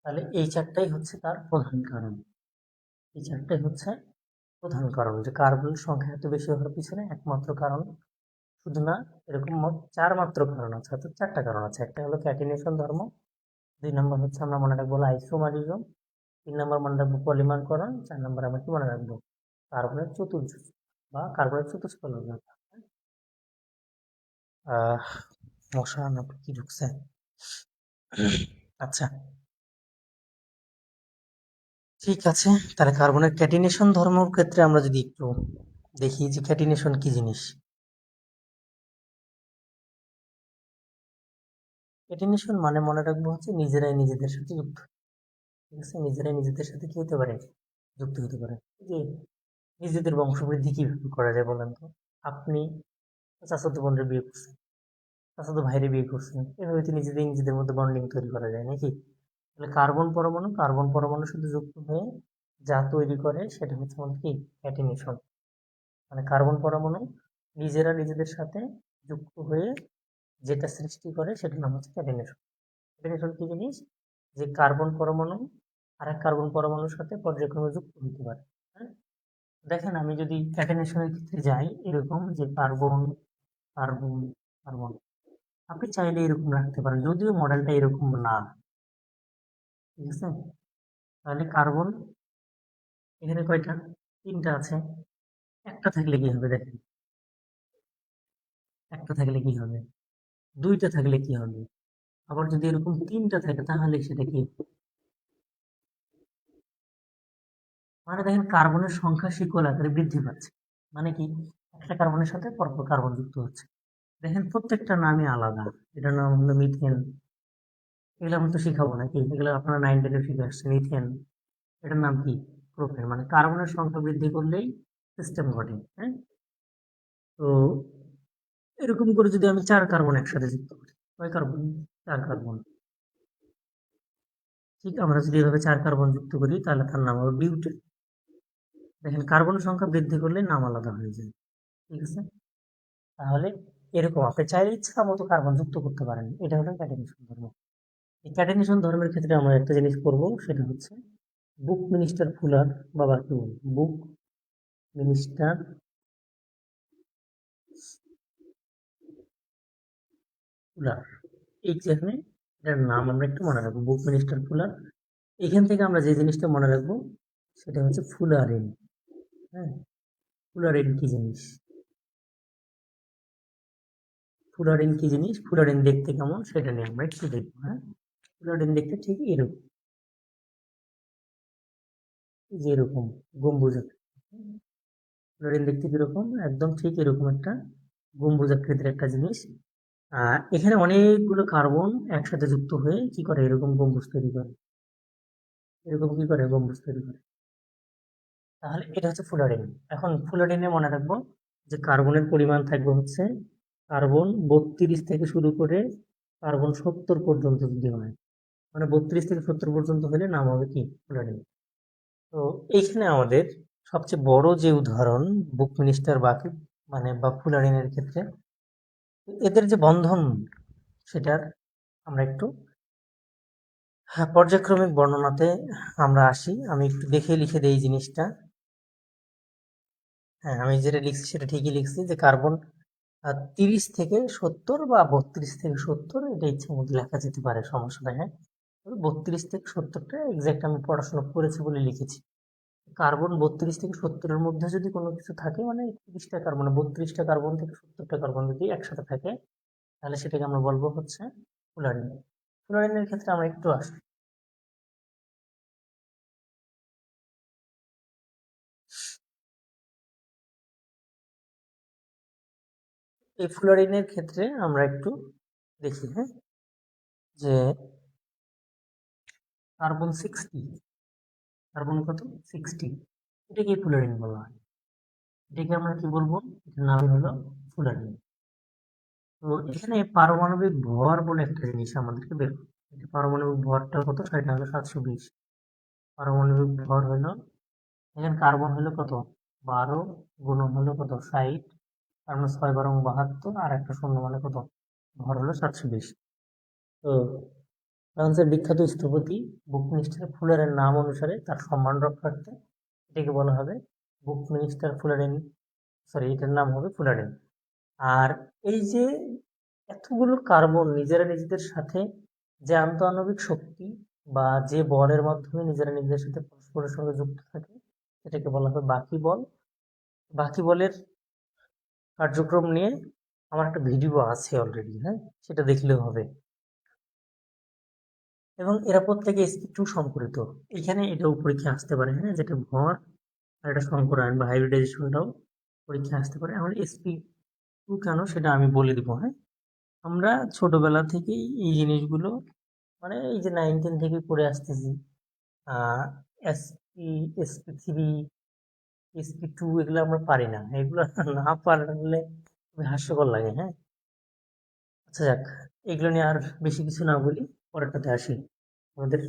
তাহলে এই 4টাই হচ্ছে তার প্রধান কারণ। এই 4টাই হচ্ছে প্রধান কারণ যে কার্বনের সংখ্যা এত বেশি হওয়ার পিছনে একমাত্র কারণ শুধু না, এরকম মোট 4 মাত্র কারণ আছে, অর্থাৎ 4টা কারণ আছে। একটা হলো ক্যাটিনেশন ধর্ম, 2 নম্বর হচ্ছে আমরা মনে রাখবো আইসোমারিজম, 3 নম্বর মনে রাখবো পলিমারকরণ, 4 নম্বর আমরা কি মনে রাখবো কার্বনের চতুর্যুজ বা কার্বনের চতুষ্ফলকীয়তা। মশা না কি ঢুকছে? আচ্ছা, ঠিক আছে। তাহলে কার্বনের ক্যাটিনেশন ধর্মের ক্ষেত্রে আমরা যদি একটু দেখি যে ক্যাটিনেশন কি জিনিস। ক্যাটিনেশন মানে মনে রাখবো হচ্ছে নিজেরাই নিজেদের সাথে যুক্ত। ঠিক আছে, নিজেরাই নিজেদের সাথে কি হতে পারে, যুক্ত হতে পারে। যে নিজেদের বংশবৃদ্ধি কিভাবে করা যায় বলেন তো? আপনি চাচাতো বোনের বিয়ে করছেন, চাচাতো ভাইরে বিয়ে করছেন, এভাবে তো নিজেদের নিজেদের মধ্যে বন্ডিং তৈরি করা যায় নাকি? তাহলে কার্বন পরমাণুর সাথে যুক্ত হয়ে যা তৈরি করে সেটা হচ্ছে আমাদের কি ক্যাটিনেশন। মানে কার্বন পরমাণু নিজেরা নিজেদের সাথে যুক্ত হয়ে যেটা সৃষ্টি করে সেটার নাম হচ্ছে ক্যাটিনেশন। ক্যাটিনেশন কি জিনিস? যে কার্বন পরমাণু আর এক কার্বন পরমাণুর সাথে পর্যায়ক্রমে যুক্ত হতে পারে। হ্যাঁ? দেখেন আমি যদি ক্যাটিনেশনের ক্ষেত্রে যাই এরকম যে কার্বন কার্বন কার্বন, আপনি চাইলে এরকম রাখতে পারেন যদিও মডেলটা এরকম না। ঠিক আছে, তাহলে কার্বন এখানে কয়টা, 3টা আছে। একটা থাকলে কি হবে দেখেন, একটা থাকলে কি হবে, 2টা থাকলে কি হবে, আবার যদি এরকম 3টা থাকে তাহলে সেটা কি, মানে দেখেন কার্বনের সংখ্যা শিকল আকারে বৃদ্ধি পাচ্ছে। মানে কি, একটা কার্বনের সাথে পরপর কার্বন যুক্ত হচ্ছে। দেখেন প্রত্যেকটা নামই আলাদা। এটার নাম হলো মিথেন, এগুলো আমি তো শিখাবো নাকি, এগুলো আপনারা 9 10 শিখে আসছেন। ইথেন, এটার নাম কি, প্রোপেন। মানে কার্বনের সংখ্যা বৃদ্ধি করলেই সিস্টেম ঘটে। হ্যাঁ, তো এরকম করে যদি আমি 4 কার্বন একসাথে যুক্ত করি, কয় কার্বন, 4 কার্বন। ঠিক, আমরা যদি এভাবে 4 কার্বন যুক্ত করি তাহলে তার নাম হবে বিউটেন। দেখেন কার্বন সংখ্যা বৃদ্ধি করলে নাম আলাদা হয়ে যায়। ঠিক আছে, তাহলে এরকম আপনি চাইলে ইচ্ছা মতো কার্বন যুক্ত করতে পারেন। এটা হলো ক্যাটেনেশন ধর্ম। এই ক্যাটেনেশন ধর্মের ক্ষেত্রে আমরা একটা জিনিস করব, সেটা হচ্ছে বুক মিনিস্টার ফুলার, বাবা কি বল, বুক মিনিস্টার ফুলার, এই যেখানে এটার নাম আমরা একটু মনে রাখবো, বুক মিনিস্টার ফুলার। এখান থেকে আমরা যে জিনিসটা মনে রাখবো সেটা হচ্ছে ফুলারিন। হ্যাঁ, ফুলারিন কি জিনিস, ফুলারিন কি জিনিস, ফুলারিন দেখতে কেমন সেটা নিয়ে আমরা একটু দেখবো। হ্যাঁ, ফুলারিন দেখতে ঠিক এরকম, এই যে এরকম গম্বুজ আকৃতি। ফ্লোরিন দেখতে কিরকম, একদম ঠিক এরকম একটা গম্বুজ আকৃতির একটা জিনিস। এখানে অনেকগুলো কার্বন একসাথে যুক্ত হয়ে কি করে, এরকম গম্বুজ তৈরি করে। এরকম কি করে, গম্বুজ তৈরি করে। তাহলে এটা হচ্ছে ফুলারিন। এখন ফুলারিনে মনে রাখবো যে কার্বনের পরিমাণ থাকবে হচ্ছে কার্বন 32 থেকে শুরু করে কার্বন 70 পর্যন্ত যদি হয়, মানে 32 থেকে 70 পর্যন্ত হলে নাম হবে কি, ফুলারিন। তো এইখানে আমাদের সবচেয়ে বড় যে উদাহরণ বুকমিনিস্টার বাকি, মানে বা ফুলারিনের ক্ষেত্রে এদের যে বন্ধন সেটার আমরা একটু, হ্যাঁ, পর্যায়ক্রমিক বর্ণনাতে আমরা আসি। আমি একটু দেখে লিখে দেই এই জিনিসটা। হ্যাঁ, আমি যেটা লিখছি সেটা ঠিকই লিখছি যে কার্বন 30 থেকে 70 বা 32 থেকে 70, এটা ইচ্ছা মতো লেখা যেতে পারে, সমস্যা নাই। হ্যাঁ, 32 থেকে 70টা এক্সাক্ট আমি পড়াশোনা করেছি বলে লিখেছি। কার্বন 32 থেকে 70-এর মধ্যে যদি কোনো কিছু থাকে, মানে 30টা কার্বন, 32টা কার্বন থেকে 70টা কার্বন যদি একসাথে থাকে, তাহলে সেটাকে আমরা বলবো হচ্ছে ফুলারিন। ফুলারিনের ক্ষেত্রে আমরা একটু আসি। এই ফুলারিনের ক্ষেত্রে আমরা একটু দেখি, হ্যাঁ, যে কার্বন 60, কার্বন কত 60, এটাকে ফুলারিন বলা হয়। এটাকে আমরা কি বলবো, এটার নাম হলো ফুলারিন। তো এখানে পারমাণবিক ভর বলে একটা জিনিস আমাদেরকে বের করতে হবে। পারমাণবিক ভরটা কত, সেটা হলো 720। পারমাণবিক ভর হলো, এখানে কার্বন হলো কত 12, গুণন হলো কত 60, তার মানে 6 12 72, আর একটা শূন্য মানে কত, ভর হলো 720। তো ফ্রান্সের বিখ্যাত স্থপতি বুকমিনিস্টার ফুলারের নাম অনুসারে তার সম্মান রক্ষার্থে এটাকে বলা হবে বুকমিনিস্টার ফুলারিন, সরি, এটার নাম হবে ফুলারিন। আর এই যে এতগুলো কার্বন নিজেরা নিজেদের সাথে যে আন্তঃআণবিক শক্তি বা যে বলের মাধ্যমে নিজেরা নিজেদের সাথে পরস্পরের সঙ্গে যুক্ত থাকে, এটাকে বলা হয় বাকি বল। বাকি বলের কার্যক্রম নিয়ে আমার একটা ভিডিও আছে অলরেডি, হ্যাঁ, সেটা দেখলেও হবে। এবং এরা প্রত্যেকে sp2 সংকরিত। এখানে এটাও পরীক্ষা আসতে পারে, হ্যাঁ, যেটা ভর আর এটা সংকরায়ন বা হাইব্রিডাইজেশনটাও পরীক্ষা আসতে পারে। এখন sp2 কেন সেটা আমি বলে দিব, হ্যাঁ। আমরা ছোটবেলা থেকেই এই জিনিসগুলো, মানে এই যে 9 10 থেকে পড়ে আসতেছি, এসপি, sp3, sp2, এগুলো আমরা পারি না। এগুলো না পারলে খুবই হাস্যকর লাগে, হ্যাঁ। আচ্ছা যাক, এগুলো নিয়ে আর বেশি কিছু না বলি, পরেরটাতে আসি। আমাদের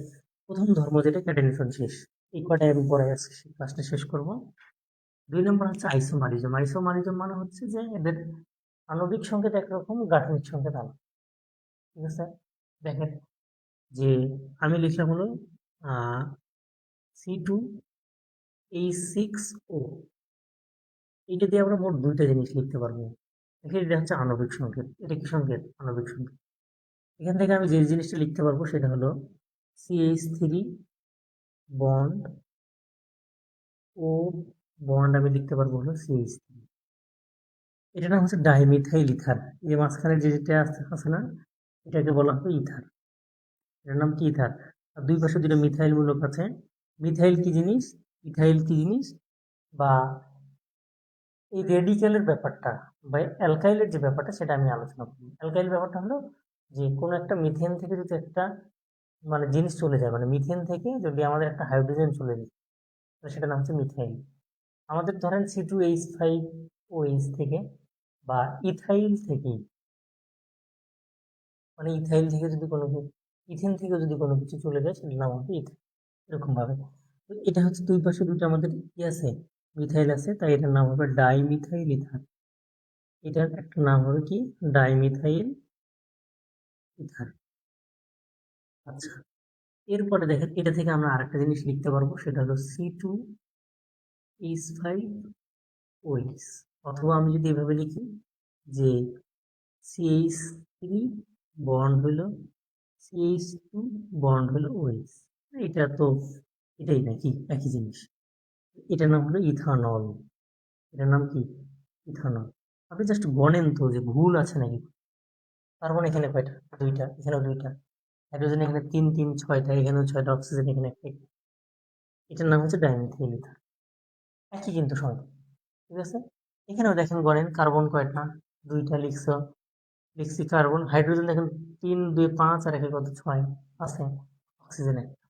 প্রথম ধর্ম যেটা ক্যাটানিশন শেষ, এই কটাই আমি পরে আজকে ক্লাসটা শেষ করব। 2 নম্বর হচ্ছে আইসোমারিজম। আইসোমারিজম মানে হচ্ছে যে এদের আণবিক সংকেত একরকম, গাঠনিক সংকেত আলাদা। ঠিক আছে, দেখেন যে আমি লিখলাম হলো C2H6O, এইটা দিয়ে আমরা মোট দুইটা জিনিস লিখতে পারবো। দেখি, এটা হচ্ছে আণবিক সংকেত, এটা কি সংকেত, আণবিক সংকেত। এখান থেকে আমি যে জিনিসটা লিখতে পারবো সেটা হলো CH3 বন্ড ও বন্ড, আমি লিখতে পারবো হলো CH3। এটার নাম হচ্ছে ডাইমিথাইল ইথার। এই যে মাঝখানে যেটা আছে না, এটাকে বলা হবে ইথার। এটার নাম কি, ইথার। আর দুই পাশে দুটো মিথাইল মূলক আছে। মিথাইল কি জিনিস, ইথাইল কি জিনিস, বা এই রেডিক্যালের ব্যাপারটা বা অ্যালকাইলের যে ব্যাপারটা, সেটা আমি আলোচনা করব। অ্যালকাইল ব্যাপারটা হলো যে কোনো একটা মিথেন থেকে যদি একটা মানে জিনিস চলে যায়, মানে মিথেন থেকে যদি আমাদের একটা হাইড্রোজেন চলে যায়, তাহলে সেটা নাম হচ্ছে মিথাইল। আমাদের ধরেন C2H5OH থেকে বা ইথাইল থেকে, মানে ইথাইল থেকে যদি কোনো ইথেন থেকে যদি কোনো কিছু চলে যায়, সেটার নাম হবে ইথাইল। এরকম ভাবে, তো এটা হচ্ছে দুই পাশে দুটো আমাদের কি আছে, মিথাইল আছে, তাই এটার নাম হবে ডাইমিথাইল ইথার। এটার একটা নাম হবে কি, ডাইমিথাইল ইথার। আচ্ছা, এরপরে দেখেন এটা থেকে আমরা আরেকটা জিনিস লিখতে পারবো, সেটা হলো C2H5OH। অথবা আমি যদি এভাবে লিখি যে CH3 বন্ড হলো CH2 বন্ড হলো OH, এটা তো এটাই নাকি একই জিনিস। এটার নাম হলো ইথানল। এটার নাম কি, ইথানল। আপনি জাস্ট গণেন তো যে ভুল আছে নাকি। কার্বন এখানে কয়টা, দুইটা, এখানেও দুইটা। হাইড্রোজেন এখানে 3 3 6টা, এখানেও 6টা, অক্সিজেন এখানে একটা। এটার নাম হচ্ছে ডাইমিথাইল ইথার। একই কিন্তু সংখ্যা। ঠিক আছে, এখানেও দেখেন গণেন, কার্বন কয়টা, দুইটা লিখছি কার্বন। হাইড্রোজেন দেখেন 3 2 5, আর একে কত 6 আছে, অক্সিজেন একটা।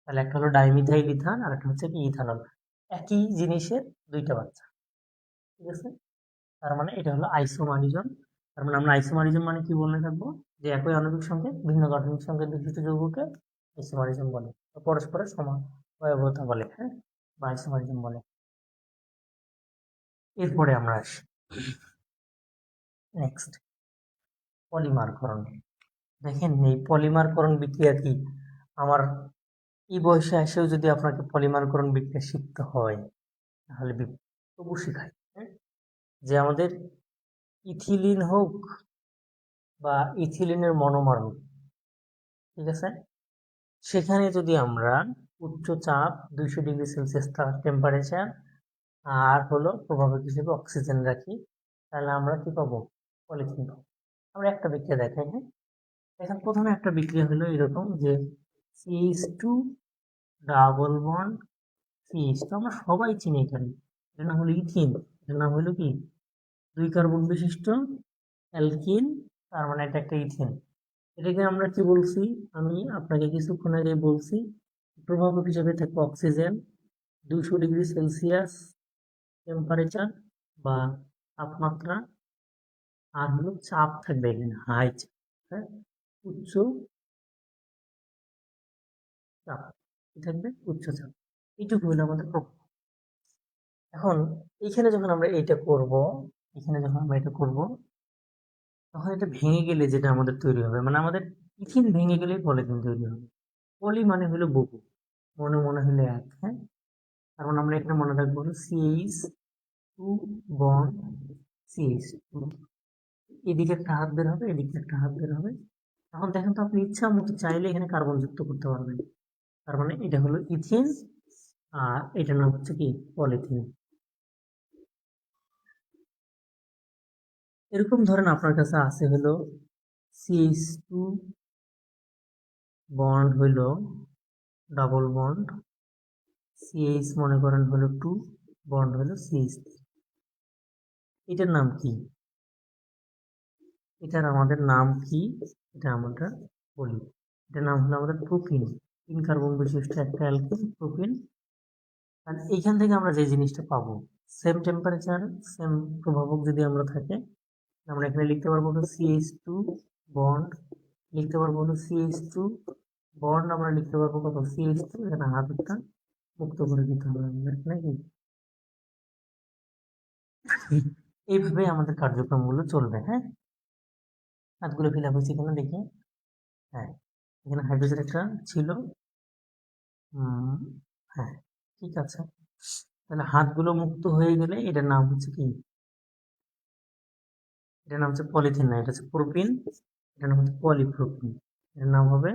তাহলে একটা হলো ডাইমিথাইল ইথান, আর একটা হচ্ছে কি ইথানল। একই জিনিসের দুইটা বাচ্চা। ঠিক আছে, তার মানে এটা হলো আইসোমারিজম। তার মানে আমরা আইসোমারিজম মানে কি বলে থাকবো, যে একই আণবিক সংকেত ভিন্ন গাঠনিক সংকেত বিশিষ্ট যৌগকে আইসোমারিজম বলে, বা পরস্পরের সমাবয়বতা বলে, হ্যাঁ, বা আইসোমারিজম বলে। এরপরে আমরা আসি নেক্সট, পলিমারকরণ। দেখেন এই পলিমারকরণ বিক্রিয়া কি, আমার এই বয়সে এসেও যদি আপনাকে পলিমারকরণ বিক্রিয়া শিখতে হয়, তাহলে তবু শিখাই, হ্যাঁ, যে আমাদের ইথিলিন হোক বা ইথিলিনের মনোমার হোক, ঠিক আছে, সেখানে যদি আমরা উচ্চ চাপ 200°C টেম্পারেচার আর হলো প্রভাবক হিসেবে অক্সিজেন রাখি, তাহলে আমরা কি পাবো? পলিথিন পাবো। আমরা একটা বিক্রিয়া দেখাই, হ্যাঁ। এখন প্রথমে একটা বিক্রিয়া হলো এরকম যে CH2 ডাবল বন্ড CH2, আমরা সবাই চিনি এখানে, এর নাম হলো ইথিন, এর নাম হলো কি 2 কার্বন বিশিষ্ট অ্যালকিন, তার মানে এটা একটা ইথিন। এটাকে আমরা কি বলছি? আমি আপনাকে কিছুক্ষণ আগে বলছি, প্রভাবক হিসেবে থাকবে অক্সিজেন, 200°C টেম্পারেচার বা তাপমাত্রা, আর হলো চাপ থাকবে এখানে হাই চাপ, হ্যাঁ, উচ্চ চাপ, কি থাকবে? উচ্চ চাপ। এইটুকু হলো আমাদের প্রভাব। এখন এইখানে যখন আমরা এটা করব, এখানে যখন আমরা এটা করব, তখন এটা ভেঙে গেলে যেটা আমাদের তৈরি হবে, মানে আমাদের ইথিন ভেঙে গেলে পলিথিন তৈরি হবে। পলি মানে হলো বহু, মনে মনে হলে এক, হ্যাঁ। কারণ আমরা এখানে মনে রাখবো হলো CH2 বন্ড CH2, এদিকে একটা হাত বের হবে, এদিকে একটা হাত বের হবে। এখন দেখেন তো, আপনি ইচ্ছা মতো চাইলে এখানে কার্বন যুক্ত করতে পারবেন। তার মানে এটা হলো ইথিন, আর এটার নাম হচ্ছে কি পলিথিন। এরকম ধরেন আপনার কাছে আছে হলো CH2 বন্ড হইল ডাবল বন্ড CH, মনে করেন হলো 2 বন্ড হলো CH3, এটার নাম কি? এটার আমাদের নাম কি? এটা আমরা বলি, এটার নাম হলো আমাদের প্রোপিন, 3 কার্বন বিশিষ্ট একটা অ্যালকিন প্রোপিন। আর এইখান থেকে আমরা যে জিনিসটা পাবো, সেম টেম্পারেচার সেম প্রভাবক যদি আমরা থাকে, আমরা এখানে লিখতে পারবো হলো CH2 বন্ড, লিখতে পারবো হলো CH2 বন্ড, আমরা লিখতে পারবো কত? CH2, এখানে হাতটা মুক্ত করে দিতে হবে আমাদের, নাকি? এইভাবে আমাদের কার্যক্রমগুলো চলবে, হ্যাঁ। হাতগুলো ফিল আপ হয়েছে কিনা দেখি। হ্যাঁ, এখানে হাইড্রোজেন একটা ছিল, হ্যাঁ, ঠিক আছে। তাহলে হাতগুলো মুক্ত হয়ে গেলে এটার নাম হচ্ছে কি? এটার নাম হচ্ছে পলিথিন, না, এটা হচ্ছে প্রোপিন, এটার নাম হচ্ছে পলিপ্রোপিন। এটার নাম হবে,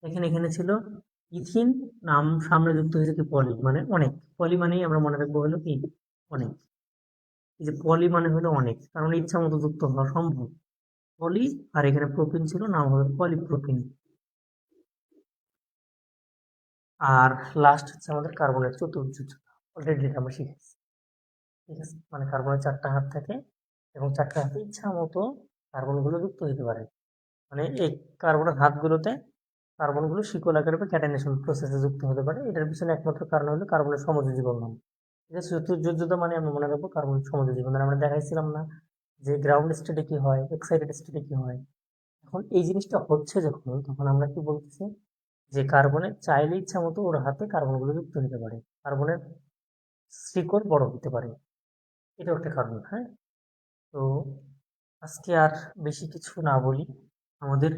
এখানে ছিল ইথিন, নাম সামনে যুক্ত হয়েছে কি পলি, মানে অনেক। পলি মানেই আমরা মনে রাখবো হলো কি অনেক। এই যে পলি মানে হলো অনেক, কারণ ইচ্ছা মতো যুক্ত হওয়া সম্ভব। পলি, আর এখানে প্রোপিন ছিল, নাম হবে পলিপ্রোপিন। আর লাস্ট হচ্ছে আমাদের কার্বনের চতুর্যুজ, অলরেডি এটা আমরা শিখেছি, ঠিক আছে। মানে কার্বনের 4টা হাত থাকে, এবং 4টা হাতে ইচ্ছা মতো কার্বনগুলো যুক্ত হতে পারে। মানে এই কার্বনের হাতগুলোতে কার্বনগুলো শিকল আকারে বা ক্যাটাইনেশন প্রসেসে যুক্ত হতে পারে। এটার পিছনে একমাত্র কারণ হলো কার্বনের সমযোজী বন্ধন। ঠিক আছে, চতুর্যোজ্যতা মানে আমরা মনে রাখবো কার্বনের সমযোজী বন্ধন। আমরা দেখাইছিলাম না যে গ্রাউন্ড স্টেটে কি হয়, এক্সাইটেড স্টেটে কি হয়। এখন এই জিনিসটা হচ্ছে যখন, তখন আমরা কি বলতেছি যে কার্বনের চাইলে ইচ্ছা মতো ওর হাতে কার্বনগুলো যুক্ত হতে পারে, কার্বনের শিকড় বড় হতে পারে, এটাও একটা কারণ, হ্যাঁ। তো আজকে আর বেশি কিছু না বলি, আমাদের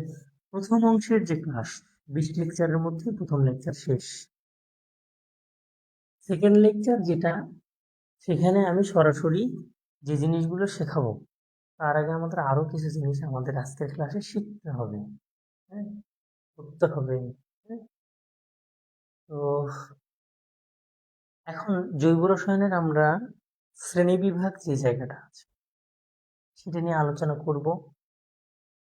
প্রথম অংশের যে ক্লাস, 20 লেকচারের মধ্যে প্রথম লেকচার শেষ। সেকেন্ড লেকচার যেটা, সেখানে আমি সরাসরি যে জিনিসগুলো শেখাবো, তার আগে আমাদের আরো কিছু জিনিস আমাদের আজকের ক্লাসে শিখতে হবে, হ্যাঁ, করতে হবে, হ্যাঁ। তো এখন জৈব রসায়নের আমরা শ্রেণীবিভাগ যে জায়গাটা আছে, সেটা নিয়ে আলোচনা করব।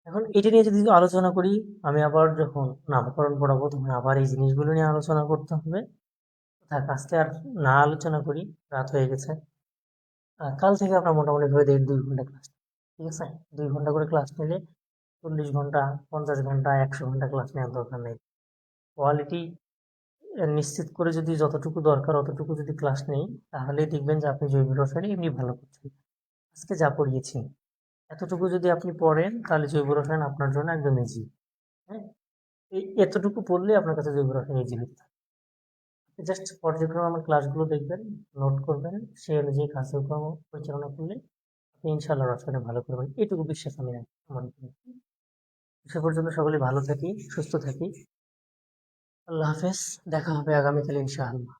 এখন এটা নিয়ে যদি আলোচনা করি, আমি আবার যখন নামকরণ পড়াবো তখন আবার এই জিনিসগুলো নিয়ে আলোচনা করতে হবে। থাক, আজকে আর না আলোচনা করি, রাত হয়ে গেছে। কাল থেকে আমরা মোটামুটি ধরে দিই 2 ঘন্টা ক্লাস, ঠিক আছে। 2 ঘন্টা করে ক্লাস নিলে 40 ঘন্টা, 50 ঘন্টা, 100 ঘন্টা ক্লাস নেওয়ার দরকার নেই। কোয়ালিটি নিশ্চিত করে যদি যতটুকু দরকার অতটুকু যদি ক্লাস নেই, তাহলে দেখবেন যে আপনি জৈব রসায়নে এমনি ভালো করছেন। আজকে যা পড়িয়েছি এতটুকু যদি আপনি পড়েন, তাহলে জৈব রসায়ন আপনার জন্য একদম ইজি, হ্যাঁ। এই এতটুকু পড়লে আপনার কাছে জৈব রসায়ন ইজি হতে থাকে। জাস্ট পর্যায়ক্রমে আমার ক্লাসগুলো দেখবেন, নোট করবেন, সেই অনুযায়ী কার্যক্রম পরিচালনা করলে আপনি ইনশাআল্লাহ রসায়নে ভালো করবেন, এটুকু বিশ্বাস আমি রাখি আমার উপরে। সে পর্যন্ত সকলে ভালো থাকি, সুস্থ থাকি। আল্লাহ হাফেজ, দেখা হবে আগামীকাল ইনশাআল্লাহ।